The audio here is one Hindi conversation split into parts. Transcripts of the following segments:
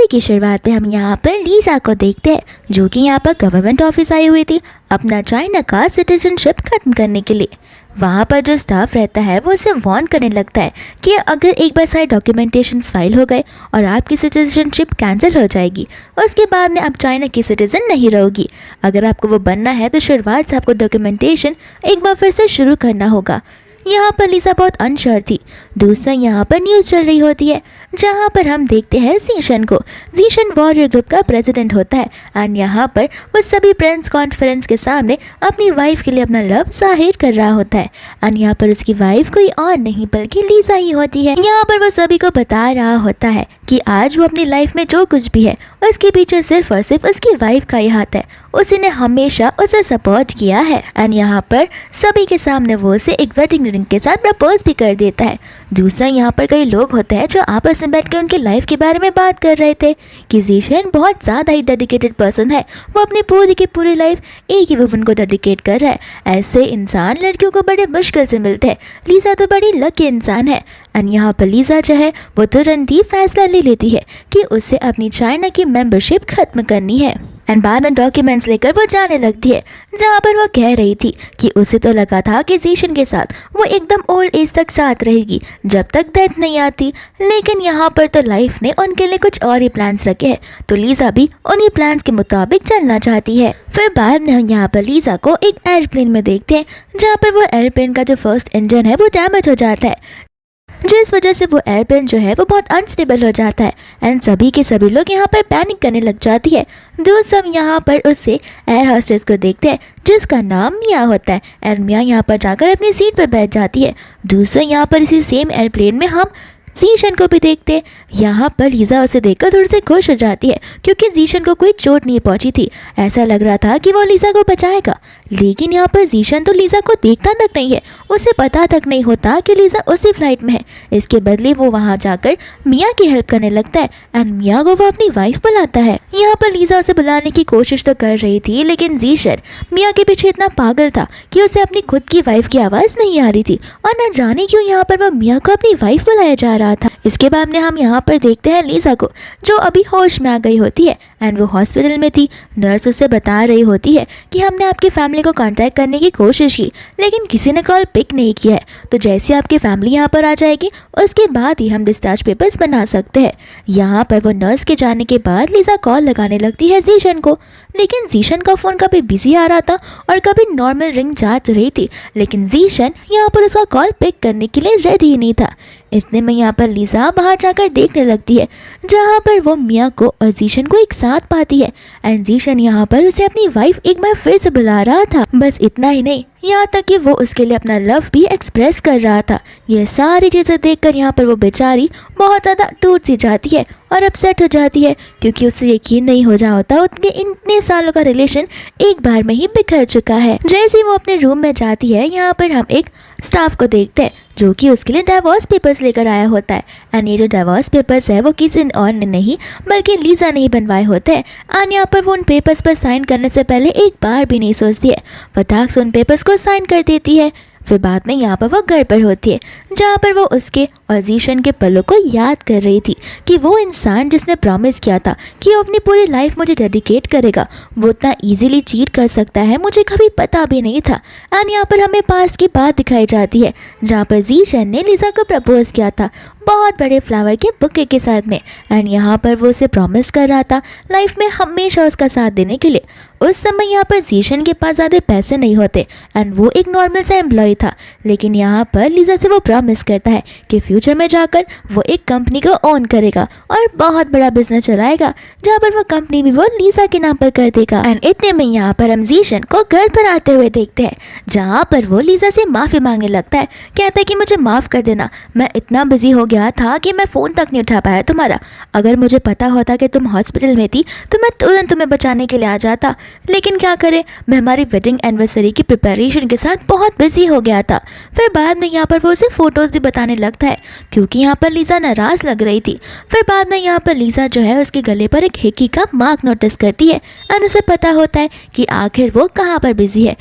स्टोरी की शुरुआत में हम यहाँ पर लीजा को देखते हैं, जो कि यहाँ पर गवर्नमेंट ऑफिस आई हुई थी अपना चाइना का सिटीजनशिप खत्म करने के लिए। वहाँ पर जो स्टाफ रहता है वो उसे वार्न करने लगता है कि अगर एक बार सारे डॉक्यूमेंटेशन फाइल हो गए और आपकी सिटीजनशिप कैंसिल हो जाएगी, उसके बाद में आप चाइना की सिटीजन नहीं रहोगी। अगर आपको वो बनना है तो शुरुआत से आपको डॉक्यूमेंटेशन एक बार फिर से शुरू करना होगा। यहाँ पर लीजा बहुत अनश्योर थी। दूसरा यहाँ पर न्यूज़ चल रही होती है, जहाँ पर हम देखते हैं जीशन को। जीशन वॉरियर ग्रुप का प्रेसिडेंट होता है एंड यहाँ पर वो सभी प्रेस कॉन्फ्रेंस के सामने अपनी वाइफ के लिए अपना लव जाहिर कर रहा होता है एंड यहाँ पर उसकी वाइफ कोई और नहीं बल्कि लीजा ही होती है। यहाँ पर वो सभी को बता रहा होता है कि आज वो अपनी लाइफ में जो कुछ भी है उसके पीछे सिर्फ और सिर्फ उसकी वाइफ का ही हाथ है। उसी ने हमेशा उसे सपोर्ट किया है एंड यहाँ पर सभी के सामने वो उसे एक वेडिंग रिंग के साथ प्रपोज भी कर देता है। दूसरा यहाँ पर कई लोग होते हैं जो आपस में बैठ कर उनकी लाइफ के बारे में बात कर रहे थे कि जीशन बहुत ज़्यादा ही डेडिकेटेड पर्सन है, वो अपनी पूरी की पूरी लाइफ एक ही वुमन को डेडिकेट कर रहा है। ऐसे इंसान लड़कियों को बड़े मुश्किल से मिलते हैं। लीजा तो बड़ी लकी इंसान है एंड यहाँ पर लीजा जो है वो तुरंत ही फैसला ले लेती है कि उसे अपनी चाइना की मेंबरशिप खत्म करनी है एंड बाद में डॉक्यूमेंट्स लेकर वो जाने लगती है, जहाँ पर वो कह रही थी कि उसे तो लगा था कि जीशन के साथ वो एकदम ओल्ड एज तक साथ रहेगी जब तक डेथ नहीं आती, लेकिन यहाँ पर तो लाइफ ने उनके लिए कुछ और ही प्लान्स रखे हैं, तो लीजा भी उन्हीं प्लान्स के मुताबिक चलना चाहती है। फिर बाद में हम यहाँ पर लीजा को एक एयरप्लेन में देखते हैं, जहाँ पर वो एयरप्लेन का जो फर्स्ट इंजन है वो डैमेज हो जाता है, जिस वजह से वो एयरप्लेन जो है वो बहुत अनस्टेबल हो जाता है एंड सभी के सभी लोग यहाँ पर पैनिक करने लग जाती है। दोस्त सब यहाँ पर उससे एयर होस्टेस को देखते हैं जिसका नाम मिया होता है एंड मिया यहाँ पर जाकर अपनी सीट पर बैठ जाती है। दूसरा यहाँ पर इसी सेम एयरप्लेन में हम जीशन को भी देखते हैं। यहाँ पर लीजा उसे देखकर थोड़ी सी खुश हो जाती है क्योंकि जीशन को कोई चोट नहीं पहुंची थी। ऐसा लग रहा था कि वो लीजा को बचाएगा, लेकिन यहाँ पर जीशन तो लीजा को देखता तक नहीं है, उसे पता तक नहीं होता कि लीजा उसी फ्लाइट में है। इसके बदले वो वहाँ जाकर मिया की हेल्प करने लगता है एंड मिया को वो अपनी वाइफ बुलाता है। यहाँ पर लीजा उसे बुलाने की कोशिश तो कर रही थी, लेकिन जीशन मिया के पीछे इतना पागल था कि उसे अपनी खुद की वाइफ की आवाज़ नहीं आ रही थी और न जाने क्यों यहाँ पर वो मिया को अपनी वाइफ बुलाया जा रहा था। इसके बाद में हम यहाँ पर देखते हैं लीजा को, जो अभी होश में आ गई होती है एंड वो हॉस्पिटल में थी। नर्स उसे बता रही होती है कि हमने आपकी फैमिली को कांटेक्ट करने की कोशिश की, लेकिन किसी ने कॉल पिक नहीं किया है, तो जैसे आपकी फैमिली यहाँ पर आ जाएगी उसके बाद ही हम डिस्चार्ज पेपर्स बना सकते हैं। यहाँ पर वो नर्स के जाने के बाद लीजा कॉल लगाने लगती है जीशन को, लेकिन जीशन का फ़ोन कभी बिजी आ रहा था और कभी नॉर्मल रिंग जा रही थी, लेकिन जीशन यहाँ पर उसका कॉल पिक करने के लिए रेडी ही नहीं था। इतने में यहाँ पर लीजा बाहर जाकर देखने लगती है, जहाँ पर वो मिया को और जीशन को एक साथ पाती है एंड जीशन यहाँ पर उसे अपनी वाइफ एक बार फिर से बुला रहा था। बस इतना ही नहीं, यहाँ तक कि वो उसके लिए अपना लव भी एक्सप्रेस कर रहा था। ये सारी चीज़ें देखकर यहाँ पर वो बेचारी बहुत ज़्यादा टूट सी जाती है और अपसेट हो जाती है, क्योंकि उससे यकीन नहीं हो रहा होता उनके इतने सालों का रिलेशन एक बार में ही बिखर चुका है। जैसे ही वो अपने रूम में जाती है, यहाँ पर हम एक स्टाफ को देखते हैं जो कि उसके लिए डाइवोर्स पेपर्स लेकर आया होता है एंड ये जो डाइवोर्स पेपर्स है वो किसी और ने नहीं बल्कि लीजा ने ही बनवाए होते हैं एंड यहाँ पर वो उन पेपर्स पर साइन करने से पहले एक बार भी नहीं सोचती है, फटाक से उन पेपर्स को साइन कर देती है। फिर बाद में यहाँ पर वो घर पर होती है, जहाँ पर वो उसके और जीशन के पलों को याद कर रही थी कि वो इंसान जिसने प्रॉमिस किया था कि वो अपनी पूरी लाइफ मुझे डेडिकेट करेगा, वो इतना इजीली चीट कर सकता है, मुझे कभी पता भी नहीं था। एंड यहाँ पर हमें पास्ट की बात दिखाई जाती है, जहाँ पर जीशन ने लीजा को प्रपोज किया था बहुत बड़े फ्लावर के बुके के साथ में एंड यहाँ पर वो उसे प्रॉमिस कर रहा था लाइफ में हमेशा उसका साथ देने के लिए। उस समय यहाँ पर जीशन के पास ज़्यादा पैसे नहीं होते एंड वो एक नॉर्मल सा एम्प्लॉय था, लेकिन यहाँ पर लीजा से वो प्रॉमिस करता है कि फ्यूचर में जाकर वो एक कंपनी को ओन करेगा और बहुत बड़ा बिजनेस चलाएगा, जहाँ पर वो कंपनी भी वो लीजा के नाम पर कर देगा। एंड इतने में यहाँ पर हम जीशन को घर पर आते हुए देखते हैं, जहाँ पर वो लीजा से माफ़ी मांगने लगता है। कहता है कि मुझे माफ़ कर देना, मैं इतना बिजी हो गया था कि मैं फ़ोन तक नहीं उठा पाया तुम्हारा। अगर मुझे पता होता कि तुम हॉस्पिटल में थी तो मैं तुरंत तुम्हें बचाने के लिए आ जाता, लेकिन क्या करें, मैं हमारी वेडिंग एनिवर्सरी की प्रिपरेशन के साथ बहुत बिजी हो गया था। फिर बाद में यहाँ पर वो उसे फ़ोटोज़ भी बताने लगता है, क्योंकि यहाँ पर लीजा नाराज़ लग रही थी। फिर बाद में यहाँ पर लीजा जो है उसके गले पर एक हिकी का मार्क नोटिस करती है और उसे पता होता है कि आखिर वो कहाँ पर बिजी है।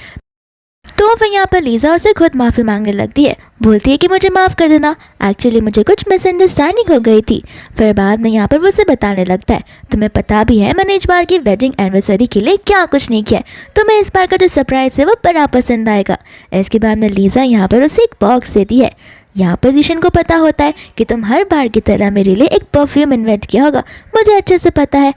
तो फिर यहाँ पर लीजा उसे खुद माफ़ी मांगने लगती है, बोलती है कि मुझे माफ़ कर देना, एक्चुअली मुझे कुछ मिसअंडरस्टैंडिंग हो गई थी। फिर बाद में यहाँ पर वो उसे बताने लगता है, तुम्हें पता भी है मैंने इस बार की वेडिंग एनिवर्सरी के लिए क्या कुछ नहीं किया, तुम्हें इस बार का जो सरप्राइज है वो बड़ा पसंद आएगा। इसके बाद में लीजा यहाँ पर उसे एक बॉक्स देती है। यहाँ पर जीशन को पता होता है कि तुम हर बार की तरह मेरे लिए एक परफ्यूम इन्वेंट किया होगा, मुझे अच्छे से पता है।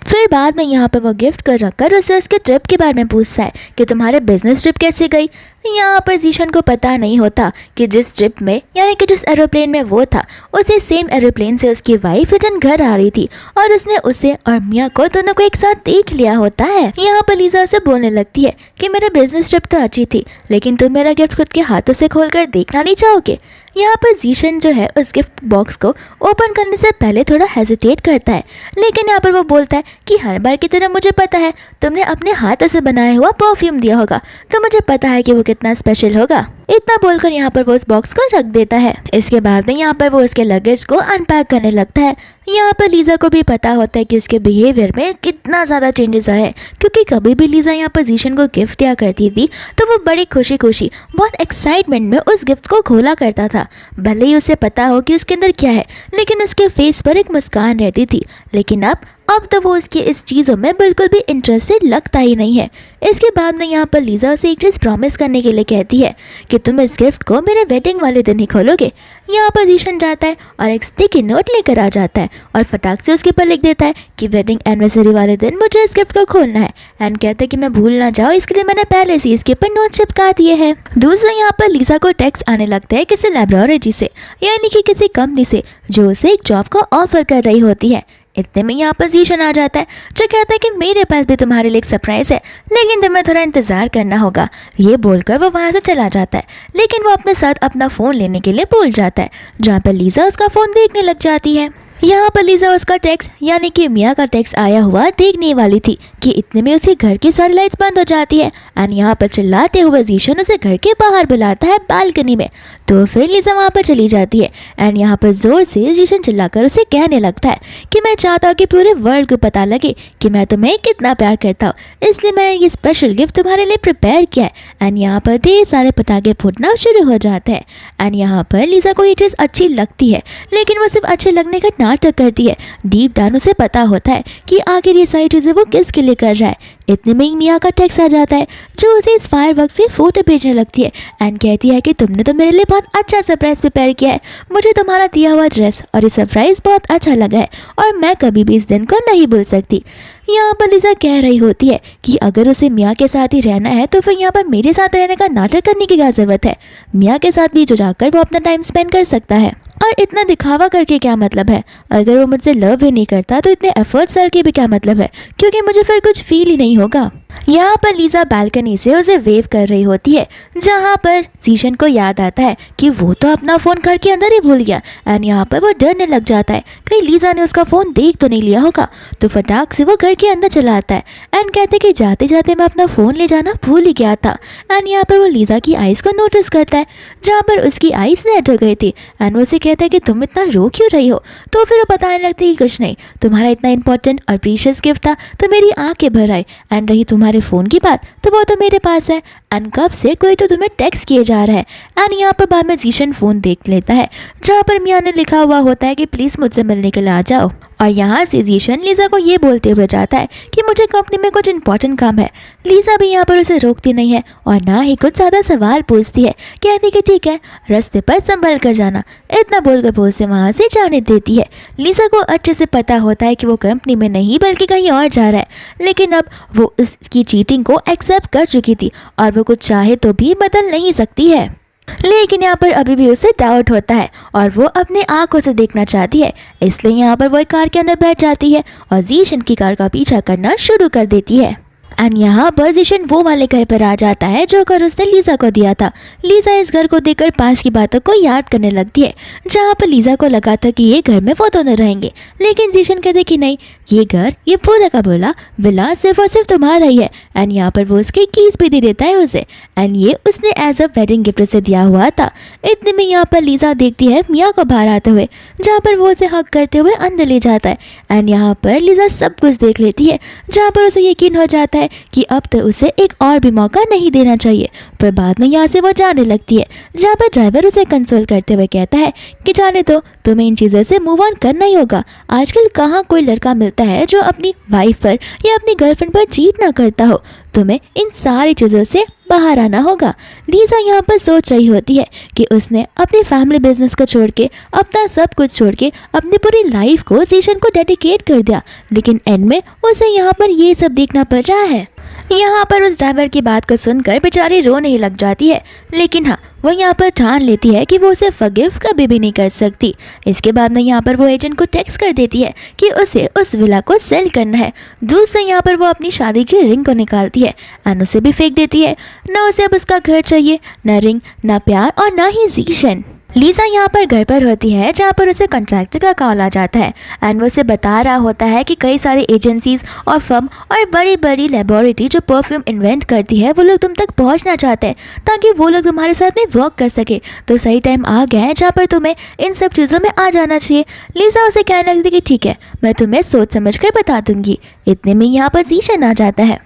फिर बाद में यहाँ पर वो गिफ्ट कर रखकर उसे उसके ट्रिप के बारे में पूछता है कि तुम्हारे बिजनेस ट्रिप कैसे गई। यहाँ पर जीशन को पता नहीं होता कि जिस ट्रिप में यानी कि जिस एरोप्लेन में वो था, उसी सेम एरोप्लेन से उसकी वाइफ रिटर्न घर आ रही थी और उसने उसे और मिया को दोनों को एक साथ देख लिया होता है। यहाँ पर लीजा उसे बोलने लगती है कि मेरा बिजनेस ट्रिप तो अच्छी थी, लेकिन तुम मेरा गिफ्ट खुद के हाथों से खोलकर देखना नहीं चाहोगे। यहाँ पर जीशन जो है उस गिफ्ट बॉक्स को ओपन करने से पहले थोड़ा हेजिटेट करता है, लेकिन यहाँ पर वो बोलता है कि हर बार की तरह मुझे पता है तुमने अपने हाथों से बनाया हुआ परफ्यूम दिया होगा, तो मुझे पता है कि वो कितना स्पेशल होगा। इतना बोलकर यहाँ पर वो उस बॉक्स को रख देता है। इसके बाद में यहाँ पर वो उसके लगेज को अनपैक करने लगता है। यहाँ पर लीजा को भी पता होता है कि उसके बिहेवियर में कितना ज़्यादा चेंजेस आए, क्योंकि कभी भी लीजा यहाँ पर जीशन को गिफ्ट दिया करती थी तो वो बड़ी खुशी खुशी बहुत एक्साइटमेंट में उस गिफ्ट को खोला करता था। भले ही उसे पता हो कि उसके अंदर क्या है, लेकिन उसके फेस पर एक मुस्कान रहती थी। लेकिन अब तो वो उसकी इस चीज़ों में बिल्कुल भी इंटरेस्टेड लगता ही नहीं है। इसके बाद में यहाँ पर लीजा उसे एक चीज़ प्रॉमिस करने के लिए कहती है कि तुम इस गिफ्ट को मेरे वेडिंग वाले दिन ही खोलोगे। यहाँ पर जीशन जाता है और एक स्टिकी नोट लेकर आ जाता है और फटाक से उसके ऊपर लिख देता है कि वेडिंग एनिवर्सरी वाले दिन मुझे इस गिफ्ट को खोलना है, एंड कहते हैं कि मैं भूल ना जाऊँ, इसके लिए मैंने पहले से इसके ऊपर नोट चिपका दिए हैं। दूसरा यहाँ पर लीजा को टेक्स्ट आने लगता है किसी लेबोरेटरी से, यानी कि किसी कंपनी से जो उसे एक जॉब का ऑफर कर रही होती है। इतने में यहाँ पर जीशन आ जाता है जो कहता है कि मेरे पास भी तुम्हारे लिए एक सरप्राइज है, लेकिन तुम्हें थोड़ा इंतजार करना होगा। ये बोलकर वो वहाँ से चला जाता है, लेकिन वो अपने साथ अपना फ़ोन लेने के लिए भूल जाता है, जहाँ पर लीजा उसका फ़ोन देखने लग जाती है। यहाँ पर लीजा उसका टेक्स्ट यानी कि मिया का टेक्स्ट आया हुआ देखने वाली थी कि इतने में उसके घर की सारी लाइट्स बंद हो जाती है, एंड यहाँ पर चिल्लाते हुए जीशन उसे घर के बाहर बुलाता है बालकनी में। तो फिर लीजा वहाँ पर चली जाती है, एंड यहाँ पर जोर से जीशन चिल्लाकर उसे कहने लगता है कि मैं चाहता हूँ कि पूरे वर्ल्ड को पता लगे कि मैं तुम्हें कितना प्यार करता हूँ, इसलिए मैं ये स्पेशल गिफ्ट तुम्हारे लिए प्रिपेयर किया है। एंड यहाँ पर ढेर सारे पटाखे फूटना शुरू हो जाते हैं। एंड यहाँ पर लीजा को ये चीज़ अच्छी लगती है, लेकिन वो सिर्फ अच्छे लगने का नाटक करती है। डीप डाउन उसे पता होता है कि आखिर ये सारी चीज़ें वो किसके लिए कर रहा है। इतने में ही मिया का टेक्स्ट आ जाता है जो उसे इस फायरवर्क से फोटो भेजने लगती है, एंड कहती है कि तुमने तो मेरे लिए बहुत अच्छा सरप्राइज प्रिपेयर किया है, मुझे तुम्हारा दिया हुआ ड्रेस और ये सरप्राइज बहुत अच्छा लगा है और मैं कभी भी इस दिन को नहीं भूल सकती। यहाँ पर लीजा कह रही होती है कि अगर उसे मिया के साथ ही रहना है तो फिर यहाँ पर मेरे साथ रहने का नाटक करने की क्या ज़रूरत है। मिया के साथ भी जो जाकर वो अपना टाइम स्पेंड कर सकता है, और इतना दिखावा करके क्या मतलब है। अगर वो मुझसे लव ही नहीं करता तो इतने एफर्ट्स करके भी क्या मतलब है, क्योंकि मुझे फिर कुछ फील ही नहीं होगा। यहाँ पर लीजा बालकनी से उसे वेव कर रही होती है, जहाँ पर जीशन को याद आता है कि वो तो अपना फ़ोन घर के अंदर ही भूल गया, एंड यहाँ पर वो डरने लग जाता है कहीं लीजा ने उसका फ़ोन देख तो नहीं लिया होगा। तो फटाक से वो घर के अंदर चला आता है एंड कहते कि जाते जाते मैं अपना फ़ोन ले जाना भूल ही गया था। एंड यहाँ पर वो लीजा की आइज़ को नोटिस करता है, जहाँ पर उसकी आइज़ रेड हो गई थी, एंड वो उसे कहता है कि तुम इतना रो क्यों रही हो। तो फिर वो बताने लगती है कि कुछ नहीं, तुम्हारा इतना इंपॉर्टेंट और प्रीशियस गिफ्ट था तो मेरी आंखें भर आई, एंड रही तुम्हारे फ़ोन की बात तो वो तो मेरे पास है, एंड कब से कोई तो तुम्हें टेक्स्ट किए जा रहा है। एंड यहाँ पर बाद में जीशन फ़ोन देख लेता है, जहाँ पर मिया ने लिखा हुआ होता है कि प्लीज़ मुझसे मिलने के लिए आ जाओ। और यहाँ से जीशन लीजा को ये बोलते हुए जाता है कि मुझे कंपनी में कुछ इंपॉर्टेंट काम है। लीजा भी यहाँ पर उसे रोकती नहीं है और ना ही कुछ ज़्यादा सवाल पूछती है, कहती कि ठीक है रास्ते पर संभल कर जाना। इतना बोलकर वो उसे वहाँ से जाने देती है। लीजा को अच्छे से पता होता है कि वो कंपनी में नहीं बल्कि कहीं और जा रहा है, लेकिन अब वो इसकी चीटिंग को एक्सेप्ट कर चुकी थी और वो कुछ चाहे तो भी बदल नहीं सकती है। लेकिन यहाँ पर अभी भी उसे डाउट होता है और वो अपने आंखों से देखना चाहती है, इसलिए यहाँ पर वो एक कार के अंदर बैठ जाती है और जीशन की कार का पीछा करना शुरू कर देती है। एंड यहाँ पर जीशन वो वाले घर पर आ जाता है जो घर उसने लीजा को दिया था। लीजा इस घर को देखकर पास की बातों को याद करने लगती है, जहाँ पर लीजा को लगा था कि ये घर में वो दोनों रहेंगे, लेकिन जीशन कहते कि नहीं, ये घर ये पूरा का पूरा विला सिर्फ और सिर्फ तुम्हारा ही है। एंड यहाँ पर वो उसके कीज भी दे देता है उसे, एंड ये उसने एज अ वेडिंग गिफ्ट उसे दिया हुआ था। इतने में यहाँ पर लीजा देखती है मिया को बाहर आते हुए, जहाँ पर वो उसे हक करते हुए अंदर ले जाता है। एंड यहाँ पर लीजा सब कुछ देख लेती है, जहाँ पर उसे यकीन हो जाता है है कि अब तो उसे एक और भी मौका नहीं देना चाहिए। पर बाद में यहाँ से वो जाने लगती है, जहाँ पर ड्राइवर उसे कंसोल करते हुए कहता है कि जाने दो, तुम्हें इन चीज़ों से मूव ऑन करना ही होगा। आजकल कहाँ कोई लड़का मिलता है जो अपनी वाइफ पर या अपनी गर्लफ्रेंड पर चीट ना करता हो। तुम्हें इन सारी चीज़ों से बाहर आना होगा। लीजा यहाँ पर सोच रही होती है कि उसने अपनी फैमिली बिजनेस को छोड़ के, अपना सब कुछ छोड़ के अपनी पूरी लाइफ को जीशन को डेडिकेट कर दिया, लेकिन एंड में उसे यहाँ पर ये सब देखना पड़ रहा है। यहाँ पर उस ड्राइवर की बात को सुनकर बेचारी रोने ही लग जाती है, लेकिन हाँ वो यहाँ पर ठान लेती है कि वो उसे फॉरगिव कभी भी नहीं कर सकती। इसके बाद में यहाँ पर वो एजेंट को टेक्स्ट कर देती है कि उसे उस विला को सेल करना है। दूर से यहाँ पर वो अपनी शादी की रिंग को निकालती है एंड उसे भी फेंक देती है। ना उसे अब उसका घर चाहिए, ना रिंग, ना प्यार और ना ही जीशन। लीजा यहाँ पर घर पर होती है, जहाँ पर उसे कॉन्ट्रैक्टर का कॉल आ जाता है एंड वो उसे बता रहा होता है कि कई सारे एजेंसीज और फर्म और बड़ी बड़ी लेबोरेटरी जो परफ्यूम इन्वेंट करती है वो लोग तुम तक पहुँचना चाहते हैं ताकि वो लोग तुम्हारे साथ में वर्क कर सके। तो सही टाइम आ गया है जहाँ पर तुम्हें इन सब चीज़ों में आ जाना चाहिए। लीजा उसे कहने लगती कि ठीक है, मैं तुम्हें सोच समझ कर बता दूंगी। इतने में यहाँ पर जीशन आ जाता है।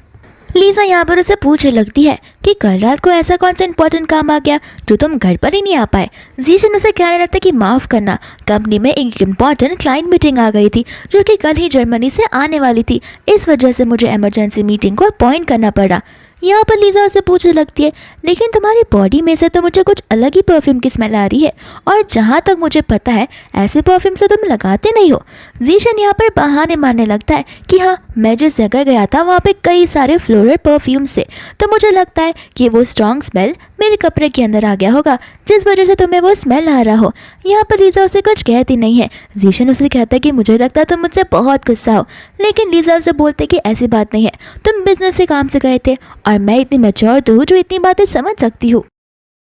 लीजा यहाँ पर उसे पूछने लगती है कि कल रात को ऐसा कौन सा इंपॉर्टेंट काम आ गया जो तुम घर पर ही नहीं आ पाए। जीशन उसे कहने लगता है कि माफ़ करना, कंपनी में एक इम्पॉर्टेंट क्लाइंट मीटिंग आ गई थी जो कि कल ही जर्मनी से आने वाली थी, इस वजह से मुझे इमरजेंसी मीटिंग को अपॉइंट करना पड़ा। यहाँ पर लीजा उसे पूछने लगती है लेकिन तुम्हारी बॉडी में से तो मुझे कुछ अलग ही परफ्यूम की स्मेल आ रही है और जहाँ तक मुझे पता है ऐसे परफ्यूम से तुम लगाते नहीं हो। जीशन यहाँ पर बहाने मारने लगता है कि हाँ, मैं जिस जगह गया था वहाँ पे कई सारे फ्लोरल परफ्यूम से, तो मुझे लगता है कि वो स्ट्रॉन्ग स्मेल मेरे कपड़े के अंदर आ गया होगा जिस वजह से तुम्हें वो स्मेल आ रहा हो। यहाँ पर लीजा उसे कुछ कहती नहीं है। जीशन उसे कहता है कि मुझे लगता है तुम मुझसे बहुत गुस्सा हो, लेकिन लीजा उसे बोलते कि ऐसी बात नहीं है, तुम बिजनेस से काम से गए थे और मैं इतनी मैच्योर तो हूँ जो इतनी बातें समझ सकती हूँ।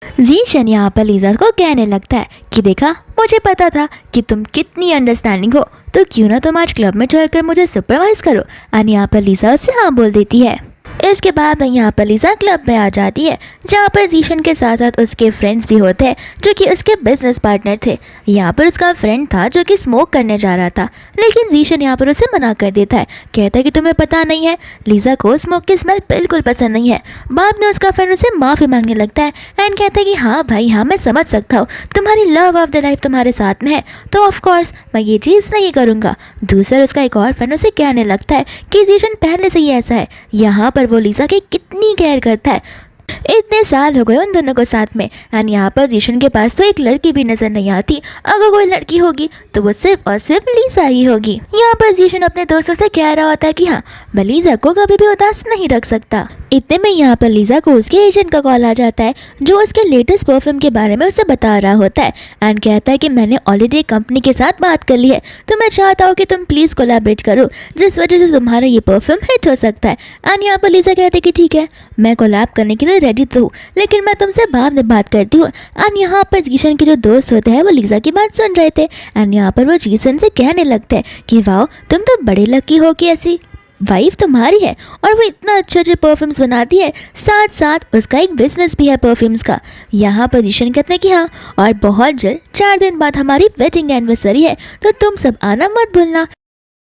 जीशन यहाँ पर लीजा को कहने लगता है कि देखा, मुझे पता था कि तुम कितनी अंडरस्टैंडिंग हो, तो क्यों ना तुम आज क्लब में चलकर मुझे सुपरवाइज करो। और यहाँ पर लीजा उससे हाँ बोल देती है। इसके बाद में यहाँ पर लीजा क्लब में आ जाती है, जहाँ पर जीशन के साथ साथ उसके फ्रेंड्स भी होते हैं जो कि उसके बिजनेस पार्टनर थे। यहाँ पर उसका फ्रेंड था जो कि स्मोक करने जा रहा था, लेकिन जीशन यहाँ पर उसे मना कर देता है। कहता है कि तुम्हें पता नहीं है, लीजा को स्मोक की स्मेल बिल्कुल पसंद नहीं है। बाद में उसका फ्रेंड उसे माफ़ी मांगने लगता है एंड कहता है कि हाँ भाई हाँ, मैं समझ सकता हूँ, तुम्हारी लव ऑफ द लाइफ तुम्हारे साथ में है, तो ऑफकोर्स मैं ये चीज़ नहीं करूँगा। दूसरा उसका एक और फ्रेंड उसे कहने लगता है कि जीशन पहले से ही ऐसा है। यहाँ पर वो लीजा की कितनी केयर करता है। इतने साल हो गए उन दोनों को साथ में एंड यहाँ पर जीशन के पास तो एक लड़की भी नजर नहीं आती। अगर कोई लड़की होगी तो वो सिर्फ और सिर्फ लीजा ही होगी। यहाँ पर जीशन अपने दोस्तों से कह रहा होता है कि हाँ, मैं लीजा को कभी भी उदास नहीं रख सकता। इतने में यहाँ पर लीजा को उसके एजेंट का कॉल आ जाता है जो उसके लेटेस्ट परफ्यूम के बारे में उसे बता रहा होता है एंड कहता है कि मैंने ऑलरेडी कंपनी के साथ बात कर ली है, तो मैं चाहता हूँ कि तुम प्लीज़ कोलैबोरेट करो जिस वजह से तुम्हारा ये परफ्यूम हिट हो सकता है। एंड यहाँ पर लीजा कहती है कि ठीक है, मैं कोलैब करने के लिए रेडी तो हूँ, लेकिन मैं तुमसे बाद में बात करती हूँ। एंड यहाँ पर जीशन के जो दोस्त होते हैं वो लीजा की बात सुन रहे थे एंड यहाँ पर वो जीशन से कहने लगते हैं कि वाह, तुम तो बड़े लकी हो कि ऐसी वाइफ तुम्हारी है और वो इतना अच्छे अच्छे परफ्यूम्स बनाती है, साथ साथ उसका एक बिजनेस भी है परफ्यूम्स का। यहाँ पर जीशन कहते हैं कि हाँ, और बहुत जल्द 4 दिन बाद हमारी वेडिंग एनिवर्सरी है, तो तुम सब आना मत भूलना।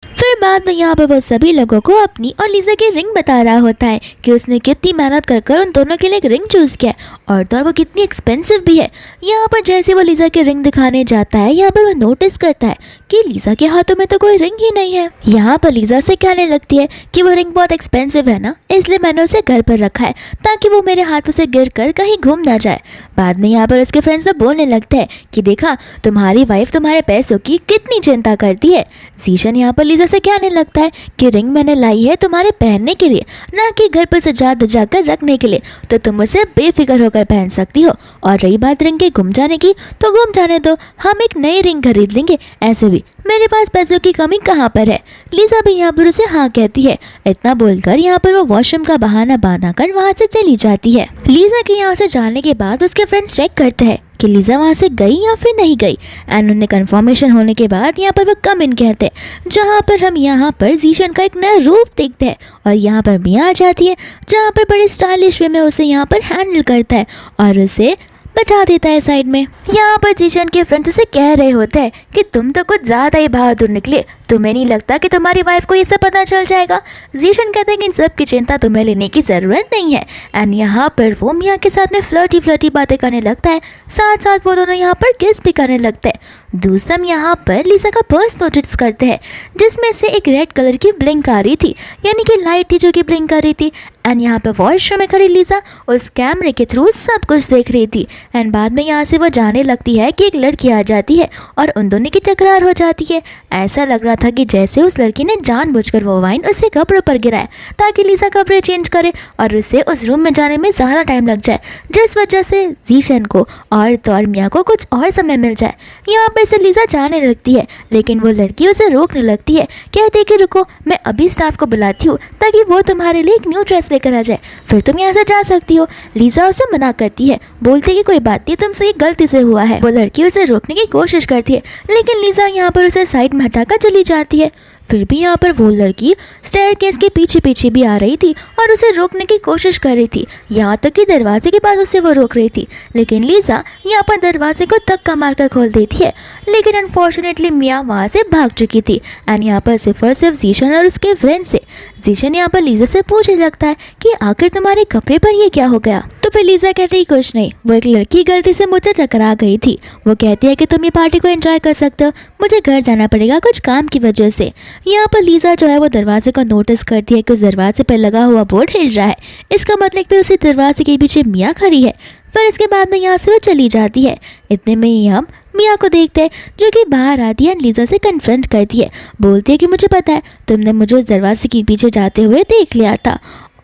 फिर बाद में यहाँ पर वो सभी लोगों को अपनी और लीजा की रिंग बता रहा होता है कि उसने कितनी मेहनत कर उन दोनों के लिए एक रिंग चूज़ किया है और वो कितनी एक्सपेंसिव भी है। यहाँ पर जैसे वो लीजा की रिंग दिखाने जाता है, यहाँ पर वो नोटिस करता है कि लीजा के हाथों में तो कोई रिंग ही नहीं है। यहाँ पर लीजा से कहने लगती है कि वो रिंग बहुत एक्सपेंसिव है ना, इसलिए मैंने उसे घर पर रखा है ताकि वो मेरे हाथों से गिर कर कहीं घूम ना जाए। बाद में यहाँ पर उसके फ्रेंड्स सब बोलने लगते हैं कि देखा, तुम्हारी वाइफ तुम्हारे पैसों की कितनी चिंता करती है। जीशन यहाँ पर लीजा से कहने लगता है कि रिंग मैंने लाई है तुम्हारे पहनने के लिए, ना कि घर पर सजा धजा कर रखने के लिए, तो तुम उसे बेफिक्र होकर पहन सकती हो। और रही बात रिंग के गुम जाने की, तो गुम जाने दो, हम एक नई रिंग खरीद लेंगे, ऐसे भी मेरे पास पैसों की कमी कहाँ पर है। लीजा भी यहाँ पर उसे हाँ कहती है। इतना बोलकर यहाँ पर वो वॉशरूम का बहाना बनाकर वहाँ से चली जाती है। लीजा के यहाँ से जाने के बाद उसके फ्रेंड्स चेक करते हैं कि लीजा वहाँ से गई या फिर नहीं गई एंड उन्हें कंफर्मेशन होने के बाद यहाँ पर वो कम इन कहते हैं, जहाँ पर हम यहाँ पर जीशन का एक नया रूप देखते हैं। और यहाँ पर मिया आ जाती है, जहाँ पर बड़े स्टाइलिश वे में उसे यहाँ पर हैंडल करता है और उसे बैठा देता है साइड में। यहाँ पर जीशन के फ्रेंड उसे कह रहे होते हैं कि तुम तो कुछ ज़्यादा ही बहादुर निकले, तुम्हें नहीं लगता कि तुम्हारी वाइफ को ये सब पता चल जाएगा। जीशन कहते हैं कि इन सब की चिंता तुम्हें लेने की ज़रूरत नहीं है। एंड यहाँ पर वो मिया के साथ में फ्लर्टी फ्लर्टी बातें करने लगता है, साथ साथ वो दोनों यहाँ पर किस भी करने लगते हैं। दूसरा यहाँ पर लीसा का पर्स नोटिस करते हैं जिसमें से एक रेड कलर की ब्लिंक आ रही थी, यानी कि लाइट थी जो कि ब्लिंक कर रही थी। एंड यहाँ पर वॉशरूम में खड़ी लीसा उस कैमरे के थ्रू सब कुछ देख रही थी। एंड बाद में यहाँ से वो जाने लगती है कि एक लड़की आ जाती है और उन दोनों की तकरार हो जाती है। ऐसा लग रहा था कि जैसे उस लड़की ने जानबूझकर वो वाइन उसके कपड़ों पर गिराया ताकि लीसा कपड़े चेंज करे और उसे उस रूम में जाने में ज़्यादा टाइम लग जाए, जिस वजह से जीशन को और मिया को कुछ और समय मिल जाए। यहाँ पर से लीसा जाने लगती है लेकिन वो लड़की उसे रोकने लगती है, कहती है कि रुको, मैं अभी स्टाफ को बुलाती हूँ ताकि वो तुम्हारे लिए एक न्यू ड्रेस लेकर आ जाए, फिर तुम यहाँ से जा सकती हो। लीसा उसे मना करती है, बोलती है कि कोई बात नहीं, तुमसे ये गलती से हुआ है। वो लड़की उसे रोकने की कोशिश करती है लेकिन लीसा यहाँ पर उसे साइड में हटाकर चली जाती है। फिर भी यहाँ पर वो लड़की स्टेयरकेस के पीछे पीछे भी आ रही थी और उसे रोकने की कोशिश कर रही थी, यहाँ तक कि दरवाजे के पास उसे वो रोक रही थी। लेकिन लीसा यहाँ पर दरवाजे को धक्का मारकर खोल देती है, लेकिन अनफॉर्चुनेटली मिया वहाँ से भाग चुकी थी। एंड यहाँ पर सिर्फ और सिर्फ जीशन और उसके फ्रेंड से जीशन यहाँ पर लीजा से पूछने लगता है कि आखिर तुम्हारे कपड़े पर ये क्या हो गया। तो फिर लीजा कहती है कुछ नहीं, वो एक लड़की गलती से मुझसे टकरा गई थी। वो कहती है कि तुम ये पार्टी को एंजॉय कर सकते हो, मुझे घर जाना पड़ेगा कुछ काम की वजह से। यहाँ पर लीजा जो है वो दरवाजे को नोटिस करती है कि उस दरवाजे पर लगा हुआ बोर्ड हिल रहा है, इसका मतलब कि उसी दरवाजे के पीछे मिया खड़ी है। पर इसके बाद में यहाँ से वो चली जाती है। इतने में ही हम मिया को देखते हैं जो कि बाहर आती है, लीजा से कन्फ्रंट करती है, बोलती है कि मुझे पता है तुमने मुझे उस दरवाजे के पीछे जाते हुए देख लिया था